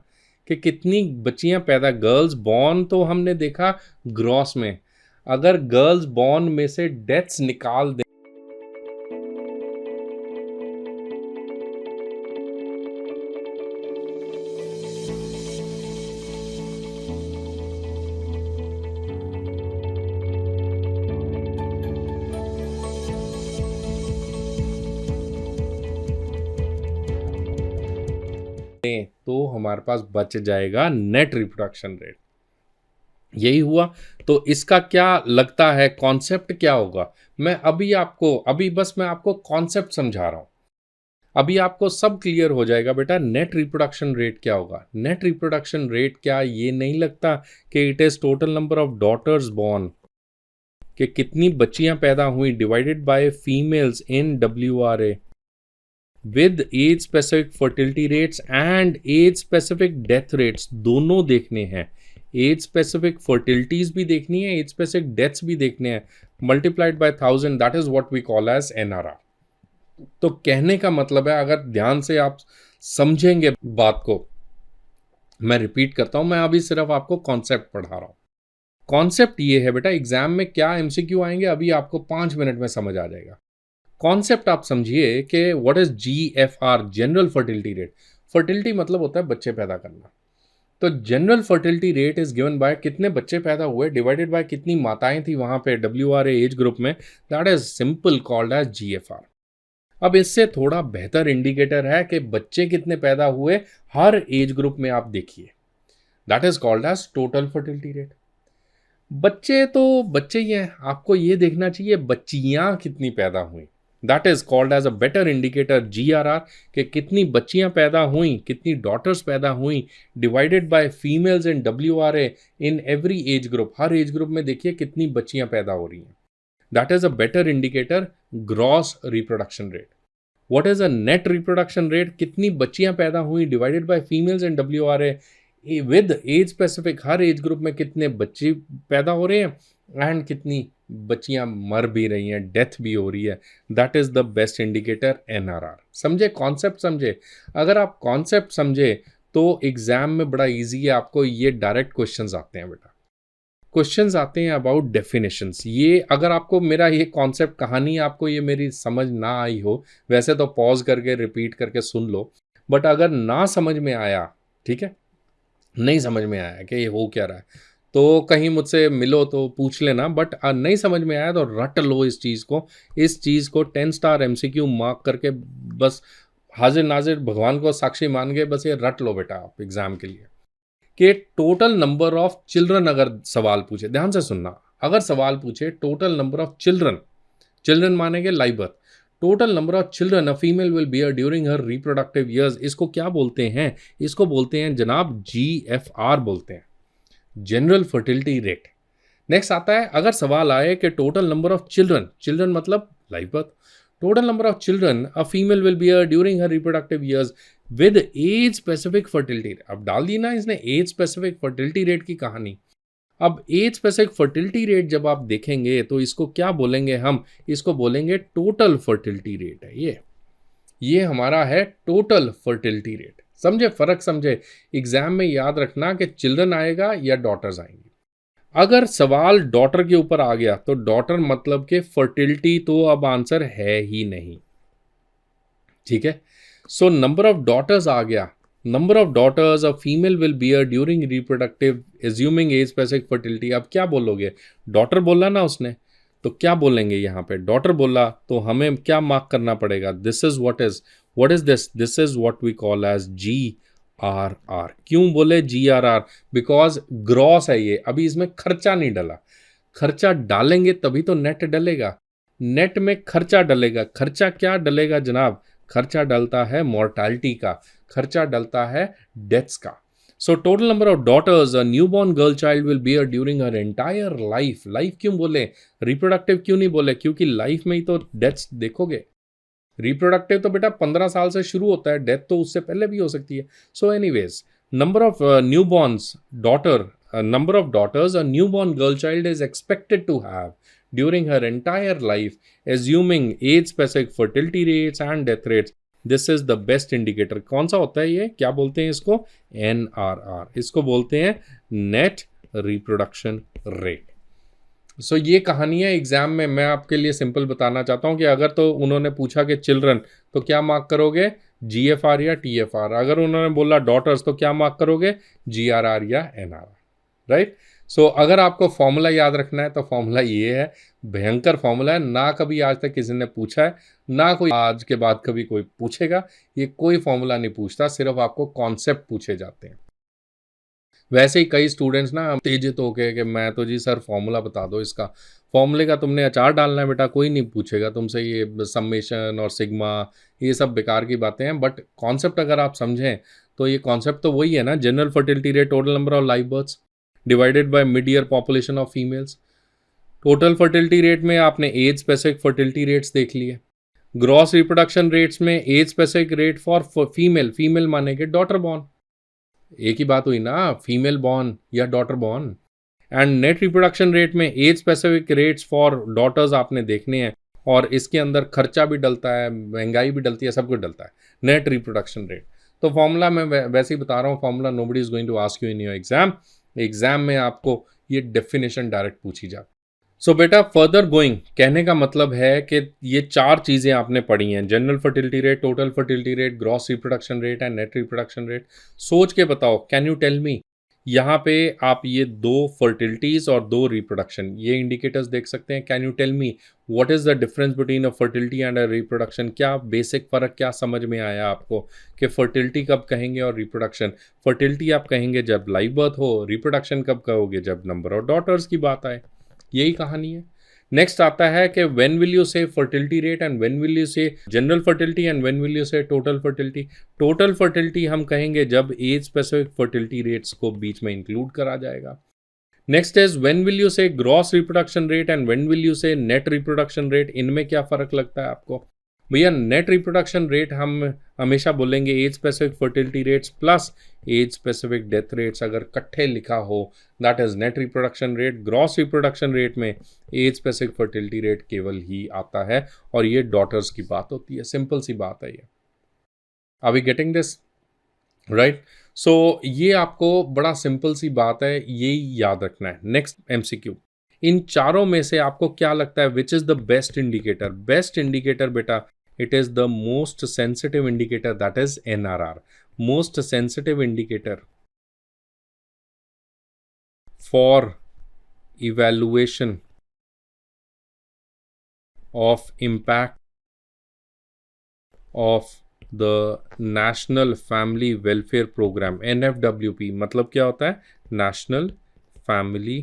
कि कितनी बच्चियां पैदा, गर्ल्स बॉर्न तो हमने देखा ग्रॉस में, अगर गर्ल्स बॉर्न में से डेथ्स निकाल दें तो हमारे पास बच जाएगा नेट रिप्रोडक्शन रेट। यही हुआ। तो इसका क्या लगता है कॉन्सेप्ट क्या होगा, मैं अभी बस मैं आपको कॉन्सेप्ट समझा रहा हूं, अभी आपको सब क्लियर हो जाएगा बेटा। नेट रिप्रोडक्शन रेट क्या होगा, नेट रिप्रोडक्शन रेट क्या, ये नहीं लगता कि it is total number of daughters born, कि कितनी बच्चियां पैदा हुई divided by females in WRA with age specific fertility rates and age specific death rates, दोनों देखने हैं। एज स्पेसिफिक फर्टिलिटीज भी देखनी है, एज स्पेसिफिक डेथ्स भी देखने हैं, multiplied by 1000, that is what we call as NRR। तो कहने का मतलब है, अगर ध्यान से आप समझेंगे बात को, मैं रिपीट करता हूं, मैं अभी सिर्फ आपको कॉन्सेप्ट पढ़ा रहा हूं। कॉन्सेप्ट ये है बेटा, एग्जाम में क्या MCQ आएंगे अभी आपको 5 मिनट में समझ आ जाएगा। कॉन्सेप्ट आप समझिए कि what is GFR, general fertility rate. Fertility मतलब होता है बच्चे पैदा करना। तो general fertility rate is given bye कितने बच्चे पैदा हुए डिवाइडेड बाय कितनी माताएं थी वहां पे WRA एज ग्रुप में, that is simple called as GFR। अब इससे थोड़ा बेहतर इंडिकेटर है कि बच्चे कितने पैदा हुए हर एज ग्रुप में, आप देखिए, that is called as total fertility rate. बच्चे तो बच्चे ही हैं, आपको ये देखना चाहिए बच्चियां कितनी पैदा हुई, that is called as a better indicator GRR, कि कितनी बच्चियां पैदा हुई, कितनी डॉटर्स पैदा हुई divided by females in WRA in every age group, हर एज ग्रुप में देखिए कितनी बच्चियां पैदा हो रही हैं, that is a better indicator gross reproduction rate. What is a net reproduction rate, कितनी बच्चियां पैदा हुई divided by females in WRA with age specific, हर एज ग्रुप में कितने बच्चे पैदा हो रहे हैं एंड कितनी बच्चियां मर भी रही हैं, डेथ भी हो रही है, that is the best indicator NRR। समझे, कॉन्सेप्ट समझे। अगर आप कॉन्सेप्ट समझे तो एग्जाम में बड़ा इजी है, आपको ये डायरेक्ट क्वेश्चंस आते हैं बेटा, क्वेश्चंस आते हैं अबाउट डेफिनेशंस। ये अगर आपको मेरा ये कॉन्सेप्ट कहानी आपको ये मेरी समझ ना आई हो, वैसे तो पॉज करके रिपीट करके सुन लो, बट अगर ना समझ में आया, ठीक है, नहीं समझ में आया कि ये हो क्या रहा है, तो कहीं मुझसे मिलो तो पूछ लेना, बट नहीं समझ में आया तो रट लो इस चीज़ को, इस चीज़ को 10 स्टार MCQ मार्क करके बस हाजिर नाजिर भगवान को साक्षी मान के बस ये रट लो बेटा आप एग्जाम के लिए, कि टोटल नंबर ऑफ चिल्ड्रन, अगर सवाल पूछे, ध्यान से सुनना, अगर सवाल पूछे total number of children, children मानेंगे live birth, total number of children a female will bear during her reproductive years, इसको क्या बोलते हैं, इसको बोलते हैं जनाब GFR बोलते हैं, जनरल फर्टिलिटी रेट। नेक्स्ट आता है, अगर सवाल आए कि total number of children, children मतलब live birth, total number of children a female will bear during her reproductive years with age specific fertility. अब डाल दी ना इसने एज स्पेसिफिक फर्टिलिटी रेट की कहानी. अब एज स्पेसिफिक फर्टिलिटी रेट जब आप देखेंगे तो इसको क्या बोलेंगे हम, इसको बोलेंगे टोटल फर्टिलिटी रेट है. ये हमारा है टोटल फर्टिलिटी रेट. समझे फर्क, समझे. एग्जाम में याद रखना कि चिल्ड्रन आएगा या डॉटर्स आएंगी. अगर सवाल डॉटर के ऊपर आ गया तो डॉटर मतलब के फर्टिलिटी तो अब आंसर है ही नहीं. ठीक है. सो नंबर ऑफ डॉटर्स आ गया. Number of daughters a female will bear during reproductive assuming age specific fertility. अब क्या बोलोगे, डॉटर बोला ना उसने, तो क्या बोलेंगे यहाँ पे, डॉटर बोला तो हमें क्या मार्क करना पड़ेगा, this is what is this is what we call as GRR. क्यों बोले GRR, बिकॉज ग्रॉस है ये, अभी इसमें खर्चा नहीं डला. खर्चा डालेंगे तभी तो नेट डलेगा. नेट में खर्चा डलेगा. खर्चा क्या डलेगा जनाब, खर्चा डलता है मॉर्टैलिटी का, खर्चा डलता है डेथ्स का. So total number of daughters a newborn girl child will bear during her entire life. Life क्यों बोले, रिप्रोडक्टिव क्यों नहीं बोले, क्योंकि लाइफ में ही तो डेथ्स देखोगे. रिप्रोडक्टिव तो बेटा 15 साल से शुरू होता है, डेथ तो उससे पहले भी हो सकती है. So anyways, number of newborn's daughter, number of daughters a newborn girl child is expected to have during her entire life, assuming age specific fertility rates and death rates. This is the best indicator. कौन सा होता है ये, क्या बोलते हैं इसको, NRR. इसको बोलते हैं नेट रिप्रोडक्शन रेट. सो ये कहानी है एग्जाम में. मैं आपके लिए सिंपल बताना चाहता हूँ कि अगर तो उन्होंने पूछा कि चिल्ड्रन तो क्या मार्क करोगे, GFR या TFR. अगर उन्होंने बोला डॉटर्स तो क्या मार्क करोगे, GRR या NRR. राइट. सो अगर आपको फॉर्मूला याद रखना है तो फॉर्मूला ये है, भयंकर फॉर्मूला है, ना कभी आज तक किसी ने पूछा है, ना कोई आज के बाद कभी कोई पूछेगा. ये कोई फॉर्मूला नहीं पूछता, सिर्फ आपको कॉन्सेप्ट पूछे जाते हैं. वैसे ही कई स्टूडेंट्स ना उत्तेजित होके कि मैं तो जी सर फॉर्मूला बता दो इसका. फॉर्मूले का तुमने अचार डालना है बेटा, कोई नहीं पूछेगा तुमसे ये समेशन और सिग्मा, ये सब बेकार की बातें हैं. बट कॉन्सेप्ट अगर आप समझें तो ये कॉन्सेप्ट तो वही है ना, general fertility rate, total number of live births divided by mid year population of females. Total fertility rate में आपने एज स्पेसिफिक फर्टिलिटी रेट्स देख लिए. ग्रॉस रिप्रोडक्शन रेट्स में age specific rate for female मानेंगे डॉटर बॉर्न. एक ही बात हुई ना, फीमेल बॉर्न या daughter born. And net reproduction rate में age specific rates for daughters आपने देखने हैं, और इसके अंदर खर्चा भी डलता है, महंगाई भी डलती है, सब कुछ डलता है. Net reproduction rate. तो फॉर्मूला मैं वैसे ही बता रहा हूँ, formula nobody is going to ask you in your exam. Exam में आपको ये डेफिनेशन डायरेक्ट पूछी जाती. सो बेटा फर्दर गोइंग, कहने का मतलब है कि ये चार चीज़ें आपने पढ़ी हैं, general fertility rate, total fertility rate, gross reproduction rate and net reproduction rate. सोच के बताओ, कैन यू टेल मी, यहाँ पे आप ये दो फर्टिलिटीज और दो रिप्रोडक्शन, ये इंडिकेटर्स देख सकते हैं. Can you tell me what is the difference between a fertility and a reproduction. क्या बेसिक फ़र्क क्या समझ में आया आपको कि फर्टिलिटी कब कहेंगे और रिप्रोडक्शन. फर्टिलिटी आप कहेंगे जब लाइव बर्थ हो, रिप्रोडक्शन कब कहोगे जब नंबर ऑफ डॉटर्स की बात आए. यही कहानी है. नेक्स्ट आता है कि when will you say fertility rate and when will you say general fertility and when will you say total fertility. Total fertility हम कहेंगे जब एज स्पेसिफिक फर्टिलिटी रेट्स को बीच में इंक्लूड करा जाएगा. Next is when will you say gross reproduction rate and when will you say net reproduction rate. इनमें क्या फ़र्क लगता है आपको भैया. नेट रिप्रोडक्शन रेट हम हमेशा बोलेंगे age specific fertility rates plus age specific death rates अगर इकट्ठे लिखा हो, that is net reproduction rate. Gross reproduction rate में एज स्पेसिफिक फर्टिलिटी रेट केवल ही आता है, और ये डॉटर्स की बात होती है. सिंपल सी बात है ये. Are we getting this right. So ये आपको बड़ा सिंपल सी बात है, यही याद रखना है. नेक्स्ट MCQ, इन चारों में से आपको क्या लगता है which is the best indicator. Best indicator बेटा, it is the most sensitive indicator, that is NRR, most sensitive indicator for evaluation of impact of the National Family Welfare Program, NFWP. मतलब क्या होता है, नेशनल फैमिली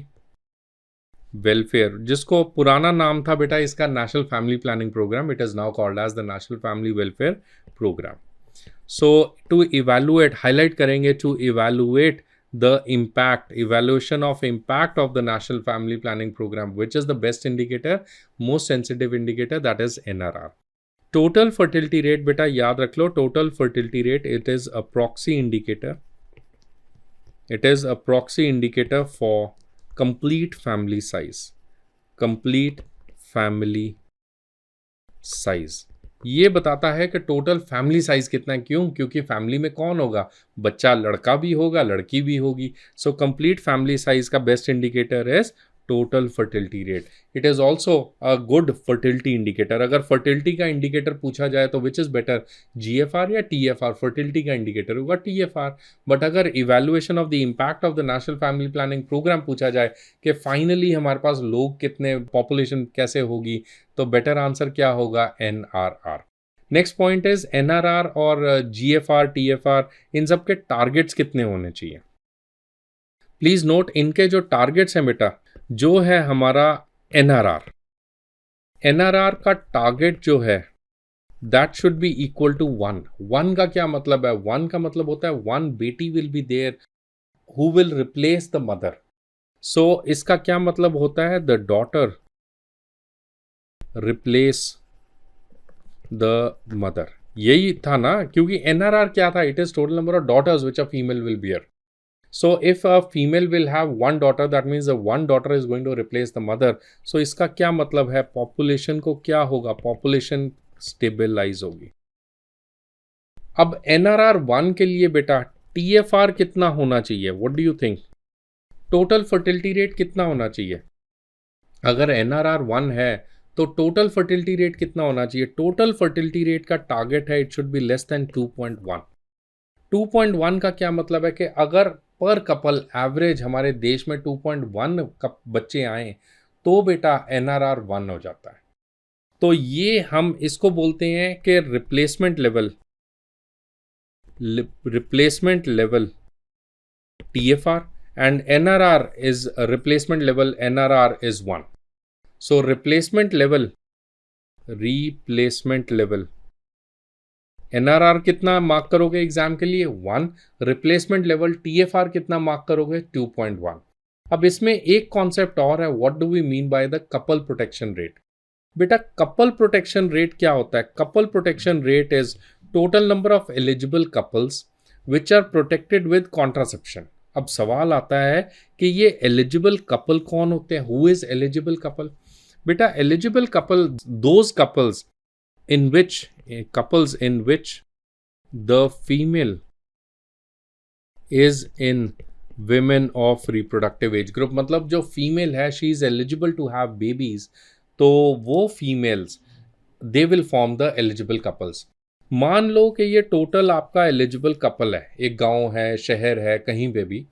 वेलफेयर, जिसको पुराना नाम था बेटा इसका national family planning program. It is now called as the national family welfare program. So to evaluate, highlight करेंगे, to evaluate the impact, evaluation of impact of the national family planning program, which is the best indicator, most sensitive indicator, that is NRR. Total fertility rate बेटा याद रख लो, total fertility rate it is a proxy indicator, it is a proxy indicator for complete family size, complete family size. ये बताता है कि total family size कितना है। क्यों? क्योंकि फैमिली में कौन होगा, बच्चा लड़का भी होगा लड़की भी होगी। सो कंप्लीट फैमिली साइज का best indicator is total fertility rate. It is also a good fertility indicator. अगर फर्टिलिटी का इंडिकेटर पूछा जाए तो विच इज बेटर, GFR या TFR? फर्टिलिटी का इंडिकेटर होगा TFR। बट अगर evaluation of the impact of the national family planning programme पूछा जाए कि फाइनली हमारे पास लोग कितने, पॉपुलेशन कैसे होगी, तो बेटर आंसर क्या होगा, NRR। Next point is NRR और GFR TFR इन सब के टारगेट्स कितने होने चाहिए। प्लीज नोट, इनके जो टारगेट्स हैं बेटा, जो है हमारा NRR का टारगेट जो है that should be equal to 1। 1 का क्या मतलब है? 1 का मतलब होता है 1 बेटी will be there who will replace the mother. So इसका क्या मतलब होता है, the daughter replace the mother. यही था ना, क्योंकि NRR क्या था, it is total number of daughters which a female will bear. So if a female will have one daughter, that means the one daughter is going to replace the mother. So इसका क्या मतलब है, population को क्या होगा, population stabilise होगी। अब NRR 1 के लिए बेटा TFR कितना होना चाहिए, what do you think? Total fertility rate कितना होना चाहिए? अगर NRR 1 है तो टोटल फर्टिलिटी रेट कितना होना चाहिए? टोटल फर्टिलिटी रेट का टारगेट है it should be less than 2.1। 2.1 का क्या मतलब है कि अगर पर कपल एवरेज हमारे देश में 2.1 बच्चे आए तो बेटा NRR 1 हो जाता है। तो ये हम इसको बोलते हैं कि replacement level TFR and NRR is replacement level, NRR is 1। So replacement level NRR कितना मार्क करोगे एग्जाम के लिए? 1। रिप्लेसमेंट लेवल TFR कितना मार्क करोगे? 2.1। अब इसमें एक कॉन्सेप्ट और है, what do we mean by the couple protection rate. बेटा कपल प्रोटेक्शन रेट क्या होता है? Couple protection rate is total number of eligible couples which are protected with contraception. अब सवाल आता है कि ये एलिजिबल कपल कौन होते हैं, हु इज एलिजिबल कपल? बेटा eligible couple those couples in which the female is in women of reproductive age group। मतलब जो फीमेल है she is eligible to have babies, तो वो females they will form the eligible couples। मान लो कि ये total आपका एलिजिबल कपल है, एक गांव है, शहर है, कहीं पे भी,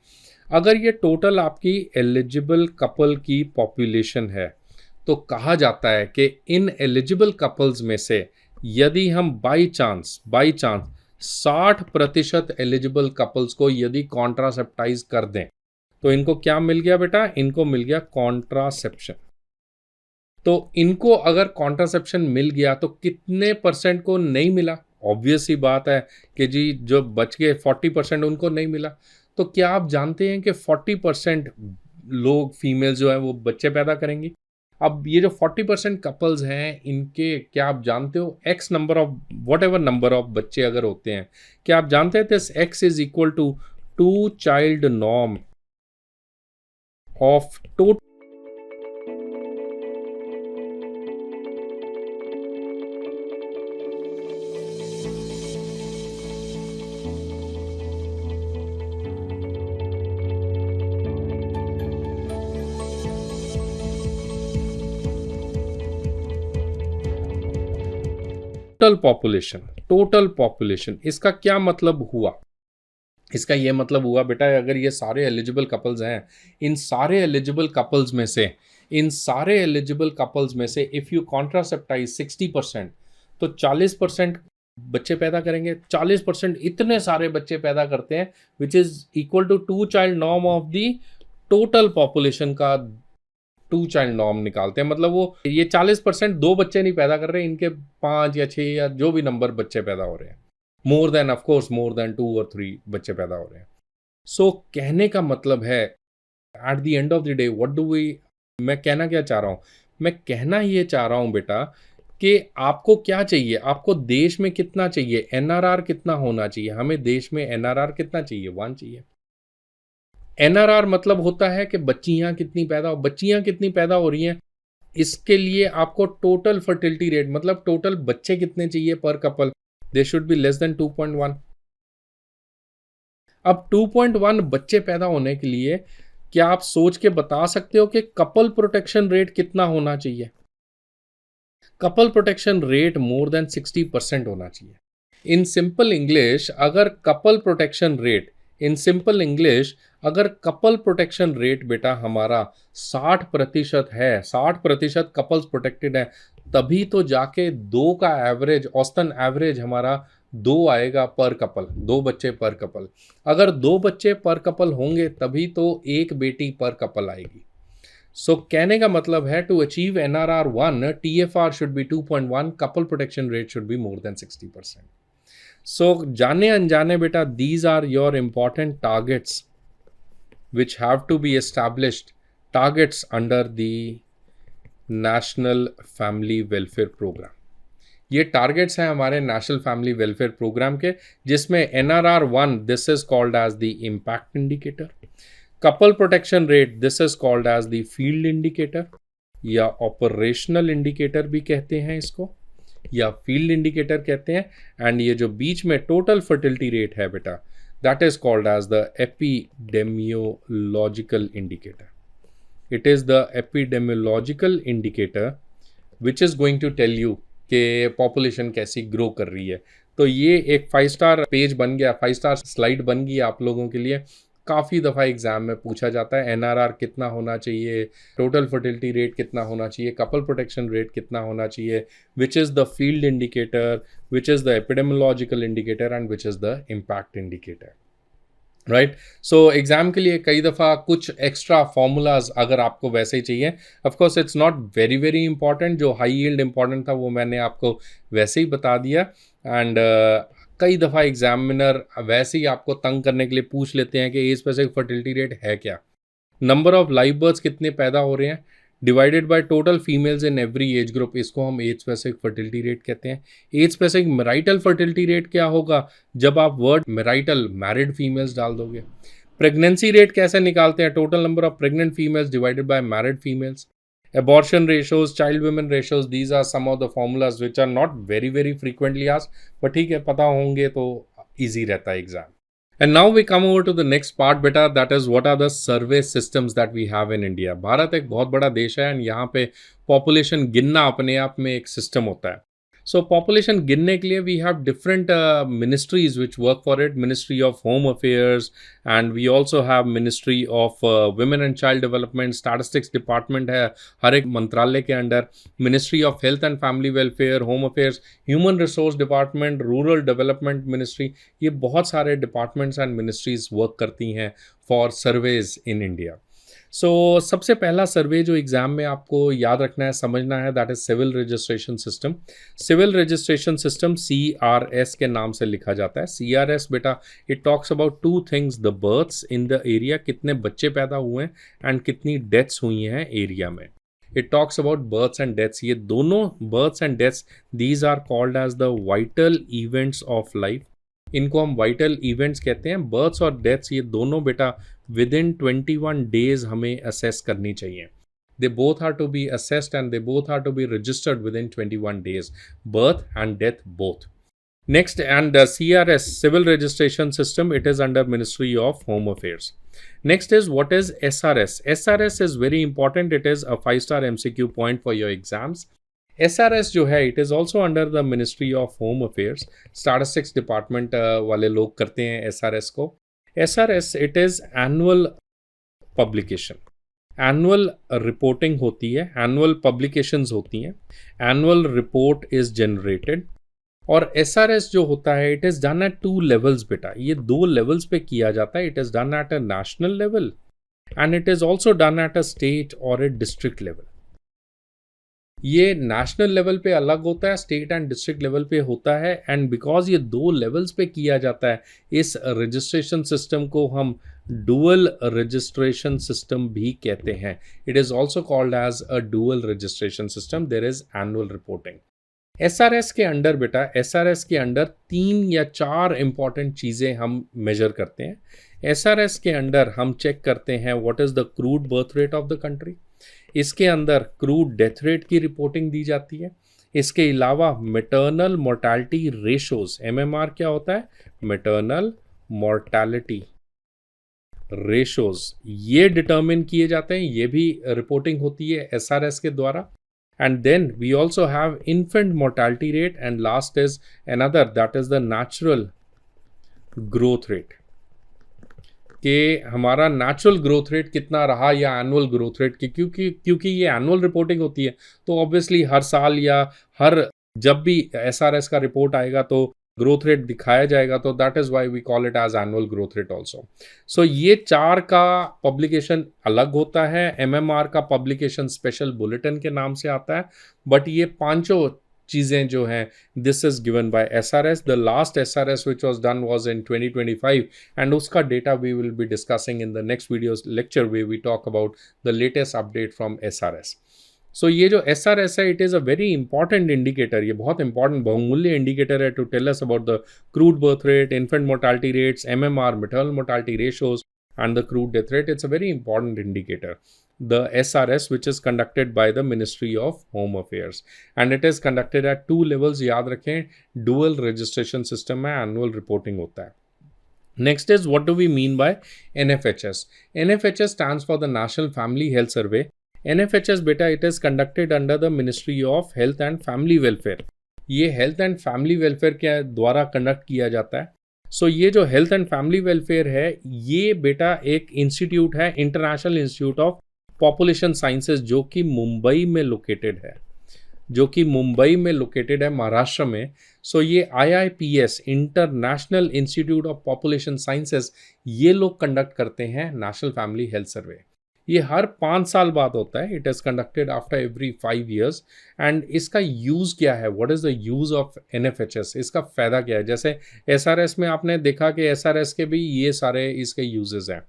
अगर ये टोटल आपकी एलिजिबल कपल की पॉपुलेशन है तो कहा जाता है कि इन एलिजिबल कपल्स में से यदि हम बाई चांस 60% एलिजिबल कपल्स को यदि कॉन्ट्रासेप्टाइज कर दें तो इनको क्या मिल गया बेटा? इनको मिल गया कॉन्ट्रासेप्शन। तो इनको अगर कॉन्ट्रासेप्शन मिल गया तो कितने परसेंट को नहीं मिला? ऑब्वियस ही बात है कि जी जो बच गए 40% उनको नहीं मिला। तो क्या आप जानते हैं कि 40% लोग फीमेल जो है वो बच्चे पैदा करेंगी? अब ये जो 40% कपल्स हैं इनके क्या आप जानते हो x number of whatever number of बच्चे अगर होते हैं, क्या आप जानते हैं this x is equal to 2 child norm of total total population. इसका क्या मतलब हुआ? इसका ये मतलब हुआ बेटा अगर ये सारे एलिजिबल कपल्स हैं, इन सारे एलिजिबल कपल्स में से इफ़ यू कॉन्ट्रासेप्टाइज 60% तो 40% बच्चे पैदा करेंगे। 40% इतने सारे बच्चे पैदा करते हैं which is equal to 2 child norm of the total population का 2 चाइल्ड नॉर्म निकालते हैं। मतलब वो ये 40% 2 बच्चे नहीं पैदा कर रहे, इनके 5 या 6 या जो भी नंबर बच्चे पैदा हो रहे हैं, मोर देन 2 और 3 बच्चे पैदा हो रहे हैं। सो कहने का मतलब है at the end of the day what do we, मैं कहना क्या चाह रहा हूँ? मैं कहना ये चाह रहा हूँ बेटा कि आपको क्या चाहिए, आपको देश में कितना चाहिए, एनआरआर कितना होना चाहिए, हमें देश में एनआरआर कितना चाहिए, 1 चाहिए। एनआरआर मतलब होता है कि बच्चियां कितनी पैदा हो रही हैं, इसके लिए आपको टोटल फर्टिलिटी रेट मतलब टोटल बच्चे कितने चाहिए पर couple, they should be less than 2.1। अब 2.1 बच्चे पैदा होने के लिए क्या आप सोच के बता सकते हो कि कपल प्रोटेक्शन रेट कितना होना चाहिए? कपल प्रोटेक्शन रेट मोर देन 60% होना चाहिए। इन सिंपल इंग्लिश अगर couple protection rate in simple English अगर कपल प्रोटेक्शन रेट बेटा हमारा 60% है, 60% कपल्स प्रोटेक्टेड है, तभी तो जाके 2 का एवरेज, औसतन एवरेज हमारा 2 आएगा पर कपल, 2 बच्चे पर कपल। अगर 2 बच्चे पर कपल होंगे तभी तो 1 बेटी पर कपल आएगी। सो कहने का मतलब है to achieve NRR 1 TFR should be 2.1, couple protection rate should be more than 60%। So जाने अनजाने बेटा these are your important targets which have to be established, targets under the national family welfare programme. ये targets हैं हमारे national family welfare programme के, जिसमें NRR 1 this is called as the impact indicator, couple protection rate this is called as the field indicator या operational indicator भी कहते हैं इसको, या फील्ड इंडिकेटर कहते हैं। एंड ये जो बीच में टोटल फर्टिलिटी रेट है बेटा, that is called as the epidemiological indicator. It is the epidemiological indicator which is going to tell you कि population कैसी ग्रो कर रही है। तो ये एक 5 स्टार पेज बन गया, 5 स्टार स्लाइड बन गई आप लोगों के लिए। काफ़ी दफ़ा एग्जाम में पूछा जाता है एनआरआर कितना होना चाहिए, टोटल फर्टिलिटी रेट कितना होना चाहिए, कपल प्रोटेक्शन रेट कितना होना चाहिए, which is the field indicator, which is the epidemiological indicator and which is the impact indicator, right. So exam के लिए कई दफ़ा कुछ एक्स्ट्रा फॉर्मूलाज अगर आपको वैसे ही चाहिए, of course it's not very very important, जो हाई यील्ड इंपॉर्टेंट था वो मैंने आपको वैसे ही बता दिया। एंड कई दफ़ा एग्जामिनर वैसे ही आपको तंग करने के लिए पूछ लेते हैं कि एज स्पेसिफिक फर्टिलिटी रेट है क्या, नंबर ऑफ लाइव बर्थ्स कितने पैदा हो रहे हैं divided by total females in every age group, इसको हम एज स्पेसिफिक फर्टिलिटी रेट कहते हैं। Age specific marital fertility rate क्या होगा जब आप वर्ड मैरिटल मैरिड फीमेल्स डाल दोगे। प्रेगनेंसी रेट कैसे निकालते हैं, total number of pregnant females divided by married females. Abortion ratios, child women ratios, these are some of the formulas which are not very very frequently asked, but ठीक है पता होंगे तो easy रहता है exam. And now we come over to the next part बेटा, that is what are the survey systems that we have in India। Bharat एक बहुत बड़ा देश है and यहाँ पे population गिनना अपने आप में एक system होता है। So population गिनने के लिए we have different ministries which work for it, Ministry of Home Affairs, and we also have Ministry of Women and Child Development, Statistics Department है हर एक मंत्रालय के under, Ministry of Health and Family Welfare, Home Affairs, Human Resource Department, Rural Development Ministry, ये बहुत सारे departments and ministries work करती हैं for surveys in India। सो सबसे पहला सर्वे जो एग्जाम में आपको याद रखना है, समझना है, that is civil registration system. Civil registration system CRS के नाम से लिखा जाता है। CRS बेटा it talks about 2 things, the births in the area, कितने बच्चे पैदा हुए हैं, एंड कितनी डेथ्स हुई हैं एरिया में। It talks about births and deaths, ये दोनों births and deaths these are called as the vital events of life, इनको हम वाइटल इवेंट्स कहते हैं। बर्थ्स और डेथ्स ये दोनों बेटा विद इन 21 डेज हमें असेस करनी चाहिए। They both are to be assessed and they both are to be registered within 21 days, birth and death both. Next, and CRS, Civil Registration System, it is under Ministry of Home Affairs. Next is what is SRS. SRS is very important. It is a 5-star MCQ point for your exams. SRS जो है it is also under the Ministry of Home Affairs. Statistics Department वाले लोग करते हैं SRS को। SRS it is annual publication. Annual reporting होती है, annual publications होती हैं, annual report is generated। और SRS जो होता है it is done at 2 levels बेटा, ये 2 लेवल्स पे किया जाता है। It is done at a national level and it is also done at a state और ए डिस्ट्रिक्ट लेवल। ये नेशनल लेवल पे अलग होता है, स्टेट एंड डिस्ट्रिक्ट लेवल पे होता है। एंड बिकॉज ये 2 लेवल्स पे किया जाता है, इस रजिस्ट्रेशन सिस्टम को हम डुअल रजिस्ट्रेशन सिस्टम भी कहते हैं। It is also called as a dual registration system. There is annual reporting. SRS के अंडर बेटा, एसआरएस के अंडर 3 या 4 इंपॉर्टेंट चीज़ें हम मेजर करते हैं। एसआरएस के अंडर हम चेक करते हैं what is the crude birth rate of the country. इसके अंदर क्रूड डेथ रेट की रिपोर्टिंग दी जाती है। इसके अलावा मैटरनल मोर्टालिटी रेशोज, एमएमआर क्या होता है? मैटरनल मोर्टालिटी रेशोज, ये डिटर्मिन किए जाते हैं, ये भी रिपोर्टिंग होती है एसआरएस के द्वारा। And then we also have infant mortality rate, and last is another, that is the natural growth rate, कि हमारा नेचुरल ग्रोथ रेट कितना रहा या एनुअल ग्रोथ रेट की, क्योंकि ये एनुअल रिपोर्टिंग होती है तो ऑब्वियसली हर साल या हर जब भी एसआरएस का रिपोर्ट आएगा तो ग्रोथ रेट दिखाया जाएगा, तो that is why we call it as annual growth rate also. So ये 4 का पब्लिकेशन अलग होता है। एमएमआर का पब्लिकेशन स्पेशल बुलेटिन के नाम से आता है, बट ये 5 चीज़ें जो हैं this is given by SRS. The last SRS which was done was in 2025 and उसका data we will be discussing in the next videos lecture way we talk about the latest update from SRS. So ये जो एसआरएस है, it is a very important indicator, ये बहुत important बहुमूल्य indicator है to tell us about the crude birth rate, infant mortality rates, MMR, maternal mortality ratios and the crude death rate. It's a very important indicator, the SRS, which is conducted by the Ministry of Home Affairs, and it is conducted at 2 levels. याद रखें, dual registration system में annual reporting होता है। Next is, what do we mean by NFHS? NFHS stands for the National Family Health Survey. NFHS बेटा, it is conducted under the Ministry of Health and Family Welfare. ये health and family welfare के द्वारा conduct किया जाता है। सो ये जो health and family welfare है, ये बेटा एक इंस्टीट्यूट है, international institute of population sciences, जो कि मुंबई में लोकेटेड है, महाराष्ट्र में। सो ये IIPS, international institute of population sciences, ये लोग कंडक्ट करते हैं नेशनल फैमिली हेल्थ सर्वे। ये हर 5 साल बाद होता है। It is conducted after every 5 years। And इसका यूज़ क्या है? What is the use of NFHS? इसका फ़ायदा क्या है? जैसे SRS में आपने देखा कि SRS के भी ये सारे इसके यूजेस हैं,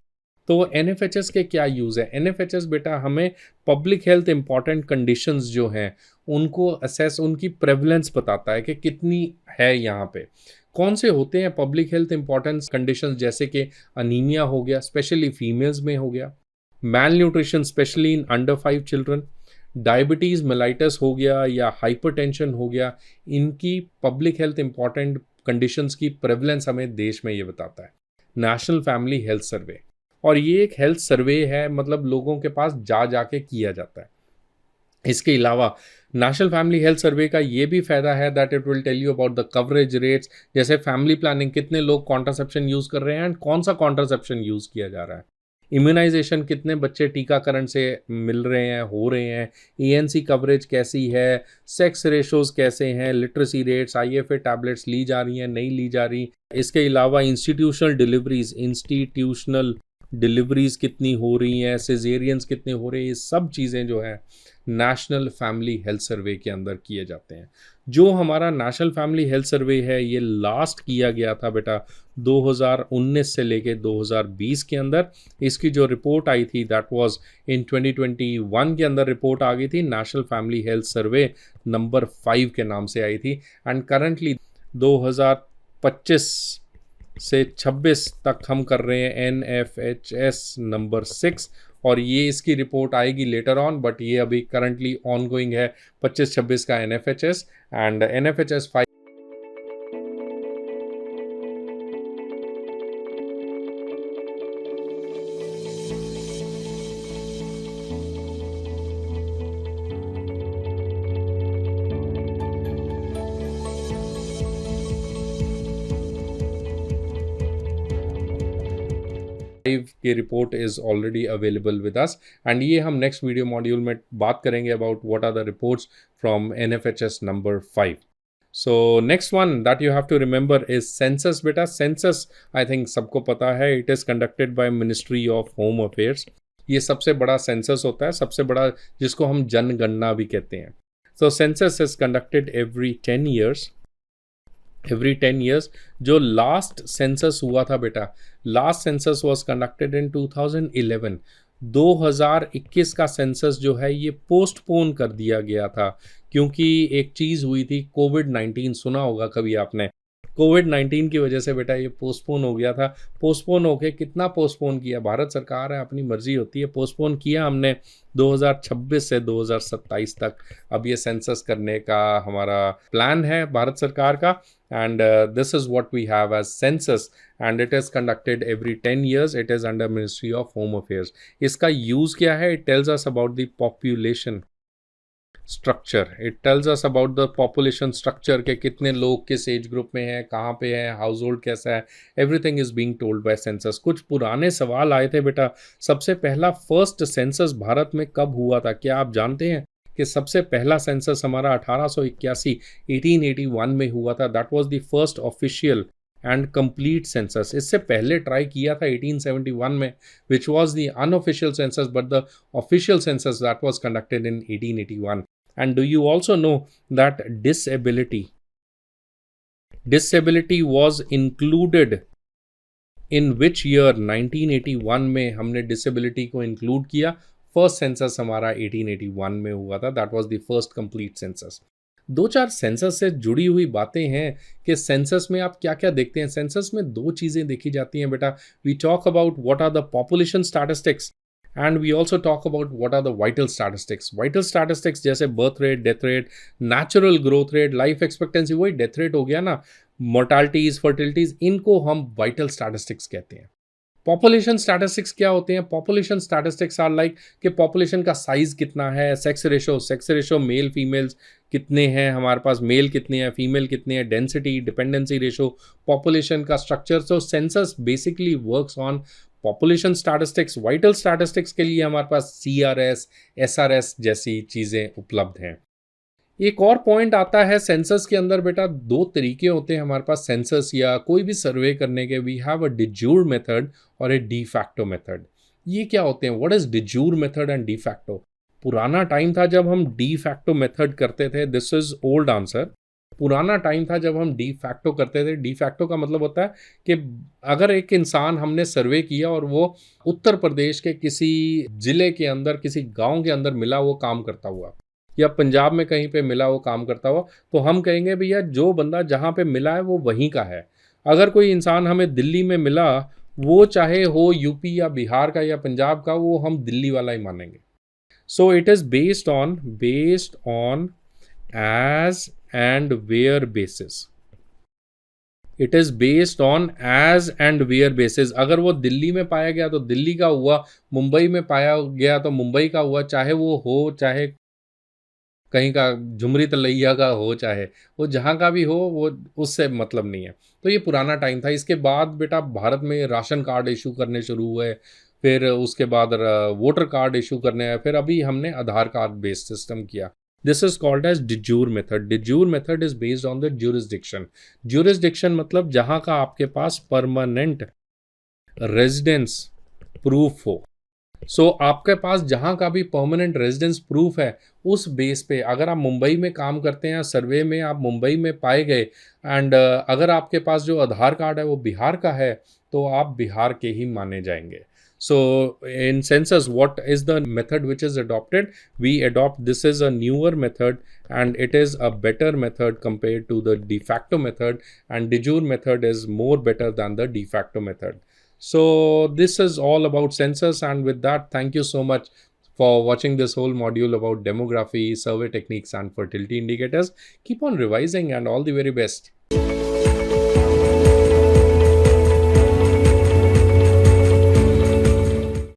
तो NFHS के क्या यूज़ है? NFHS बेटा हमें पब्लिक हेल्थ इंपॉर्टेंट कंडीशंस जो हैं उनको असेस, उनकी प्रेवलेंस बताता है कि कितनी है यहाँ पे, कौन से होते हैं पब्लिक हेल्थ इंपॉर्टेंस कंडीशंस, जैसे कि अनीमिया हो गया, स्पेशली फीमेल्स में हो गया, malnutrition specially in under 5 children, diabetes mellitus हो गया या हाइपरटेंशन हो गया, इनकी पब्लिक हेल्थ इंपॉर्टेंट कंडीशंस की प्रेवलेंस हमें देश में ये बताता है नेशनल फैमिली हेल्थ सर्वे। और ये एक हेल्थ सर्वे है, मतलब लोगों के पास जाके किया जाता है। इसके अलावा नेशनल फैमिली हेल्थ सर्वे का ये भी फ़ायदा है that it will tell you about the coverage rates, जैसे फैमिली प्लानिंग, कितने लोग कॉन्ट्रासेप्शन यूज़ कर रहे हैं एंड कौन सा कॉन्ट्रासेप्शन यूज़ किया जा रहा है, इम्यूनाइजेशन, कितने बच्चे टीकाकरण से मिल रहे हैं, हो रहे हैं, ANC कवरेज कैसी है, सेक्स रेशोज़ कैसे हैं, लिटरेसी रेट्स, IFA टैबलेट्स ली जा रही हैं, नहीं ली जा रही। इसके अलावा इंस्टीट्यूशनल डिलीवरीज़ कितनी हो रही हैं, सिजेरियंस कितने हो रहे हैं, ये सब चीज़ें जो हैं नेशनल फैमिली हेल्थ सर्वे के अंदर किए जाते हैं। जो हमारा नेशनल फैमिली हेल्थ सर्वे है, ये लास्ट किया गया था बेटा 2019 से लेके 2020 के अंदर। इसकी जो रिपोर्ट आई थी दैट वाज इन 2021 के अंदर रिपोर्ट आ गई थी, national family health survey number 5 के नाम से आई थी। एंड करंटली 2025 से 26 तक हम कर रहे हैं NFHS नंबर 6, और ये इसकी रिपोर्ट आएगी लेटर ऑन, बट ये अभी करंटली ऑन गोइंग है 25-26 का NFHS एंड NFHS 5। की report is already available with us, and ये हम नेक्स्ट वीडियो मॉड्यूल में बात करेंगे about what are the reports from NFHS number 5। So next one that you have to remember is census बेटा। Census I think सबको पता है, it is conducted by ministry of home affairs. ये सबसे बड़ा सेंसस होता है, सबसे बड़ा, जिसको हम जनगणना भी कहते हैं। So census is conducted every 10 years। जो लास्ट सेंसस हुआ था बेटा, last census was conducted in 2011। 2021 का सेंसस जो है ये पोस्टपोन कर दिया गया था, क्योंकि एक चीज़ हुई थी कोविड-19, सुना होगा कभी आपने। कोविड-19 की वजह से बेटा ये पोस्टपोन हो गया था। पोस्टपोन होके कितना पोस्टपोन किया, भारत सरकार है, अपनी मर्ज़ी होती है। पोस्टपोन किया हमने 2026 से 2027 तक। अब ये सेंसस करने का हमारा प्लान है भारत सरकार का, and this is what we have as census, and it is conducted every 10 years. It is under ministry of home affairs. इसका यूज़ क्या है? It tells us about the population structure. It tells us about the population structure के कितने लोग किस as group में हैं, कहाँ पे हैं, हाउस होल्ड कैसा है, everything is being told by census. कुछ पुराने सवाल आए थे बेटा। सबसे पहला फर्स्ट सेंसस भारत में कब हुआ था, क्या आप जानते हैं कि सबसे पहला सेंसस हमारा 1881 1881 में हुआ था। That was the first official and complete census. इससे पहले ट्राई किया था 1871 में, which was the unofficial census, but the official census that was conducted in 1881। And do you also know that disability was included in which year? 1981 में हमने disability को include किया। First census हमारा 1881 में हुआ था। That was the first complete census. दो चार सेंसस से जुड़ी हुई बातें हैं कि सेंसस में आप क्या क्या देखते हैं। सेंसस में दो चीज़ें देखी जाती हैं बेटा। We talk about what are the population statistics, and we also talk about what are the vital statistics. Vital statistics जैसे birth rate, death rate, natural growth rate, life expectancy, वही डेथ रेट हो गया ना, मोर्टालिटीज, फर्टिलिटीज, इनको हम vital statistics कहते हैं। Population statistics क्या होते हैं? पॉपुलेशन स्टैटिस्टिक्स आर लाइक कि पॉपुलेशन का साइज कितना है, सेक्स रेशो मेल फीमेल्स कितने हैं हमारे पास, मेल कितने हैं, फीमेल कितने हैं, डेंसिटी, डिपेंडेंसी रेशो, पॉपुलेशन का structure. So census basically works on population statistics. Vital statistics के लिए हमारे पास CRS, SRS जैसी चीज़ें उपलब्ध हैं। एक और पॉइंट आता है सेंसस के अंदर बेटा, दो तरीके होते हैं हमारे पास सेंसस या कोई भी सर्वे करने के। We have a de jure method और ए डी फैक्टो मेथड। ये क्या होते हैं? What is de jure method and de facto? पुराना टाइम था जब हम डी फैक्टो मेथड करते थे। This is old answer. पुराना टाइम था जब हम डी फैक्टो करते थे। डी फैक्टो का मतलब होता है कि अगर एक इंसान हमने सर्वे किया और वो उत्तर प्रदेश के किसी जिले के अंदर, किसी गांव के अंदर मिला वो काम करता हुआ, या पंजाब में कहीं पे मिला वो काम करता हुआ, तो हम कहेंगे भैया जो बंदा जहाँ पे मिला है वो वहीं का है। अगर कोई इंसान हमें दिल्ली में मिला, वो चाहे हो यूपी या बिहार का या पंजाब का, वो हम दिल्ली वाला ही मानेंगे। So it is based on age and where basis. It is based on age and where basis. अगर वो दिल्ली में पाया गया तो दिल्ली का हुआ, मुंबई में पाया गया तो मुंबई का हुआ, चाहे वो हो, चाहे कहीं का झुमरी तलैया का हो, चाहे वो जहाँ का भी हो, वो उससे मतलब नहीं है। तो ये पुराना टाइम था। इसके बाद बेटा भारत में राशन कार्ड इशू करने शुरू हुए, फिर उसके बाद वोटर कार्ड इशू करने आए, फिर अभी हमने आधार कार्ड बेस्ड सिस्टम किया। This is called as de jure method. De jure method is based on the jurisdiction. Jurisdiction मतलब जहाँ का आपके पास परमानेंट रेजिडेंस प्रूफ हो। सो आपके पास जहाँ का भी परमानेंट रेजिडेंस प्रूफ है, उस बेस पे अगर आप मुंबई में काम करते हैं, सर्वे में आप मुंबई में पाए गए, एंड अगर आपके पास जो आधार कार्ड है वो बिहार का है, तो आप बिहार के ही माने जाएंगे। So in census what is the method which is adopted? We adopt, this is a newer method and it is a better method compared to the de facto method, and de jure method is more better than the de facto method. So this is all about census, and with that, thank you so much for watching this whole module about demography, survey techniques and fertility indicators. Keep on revising and all the very best.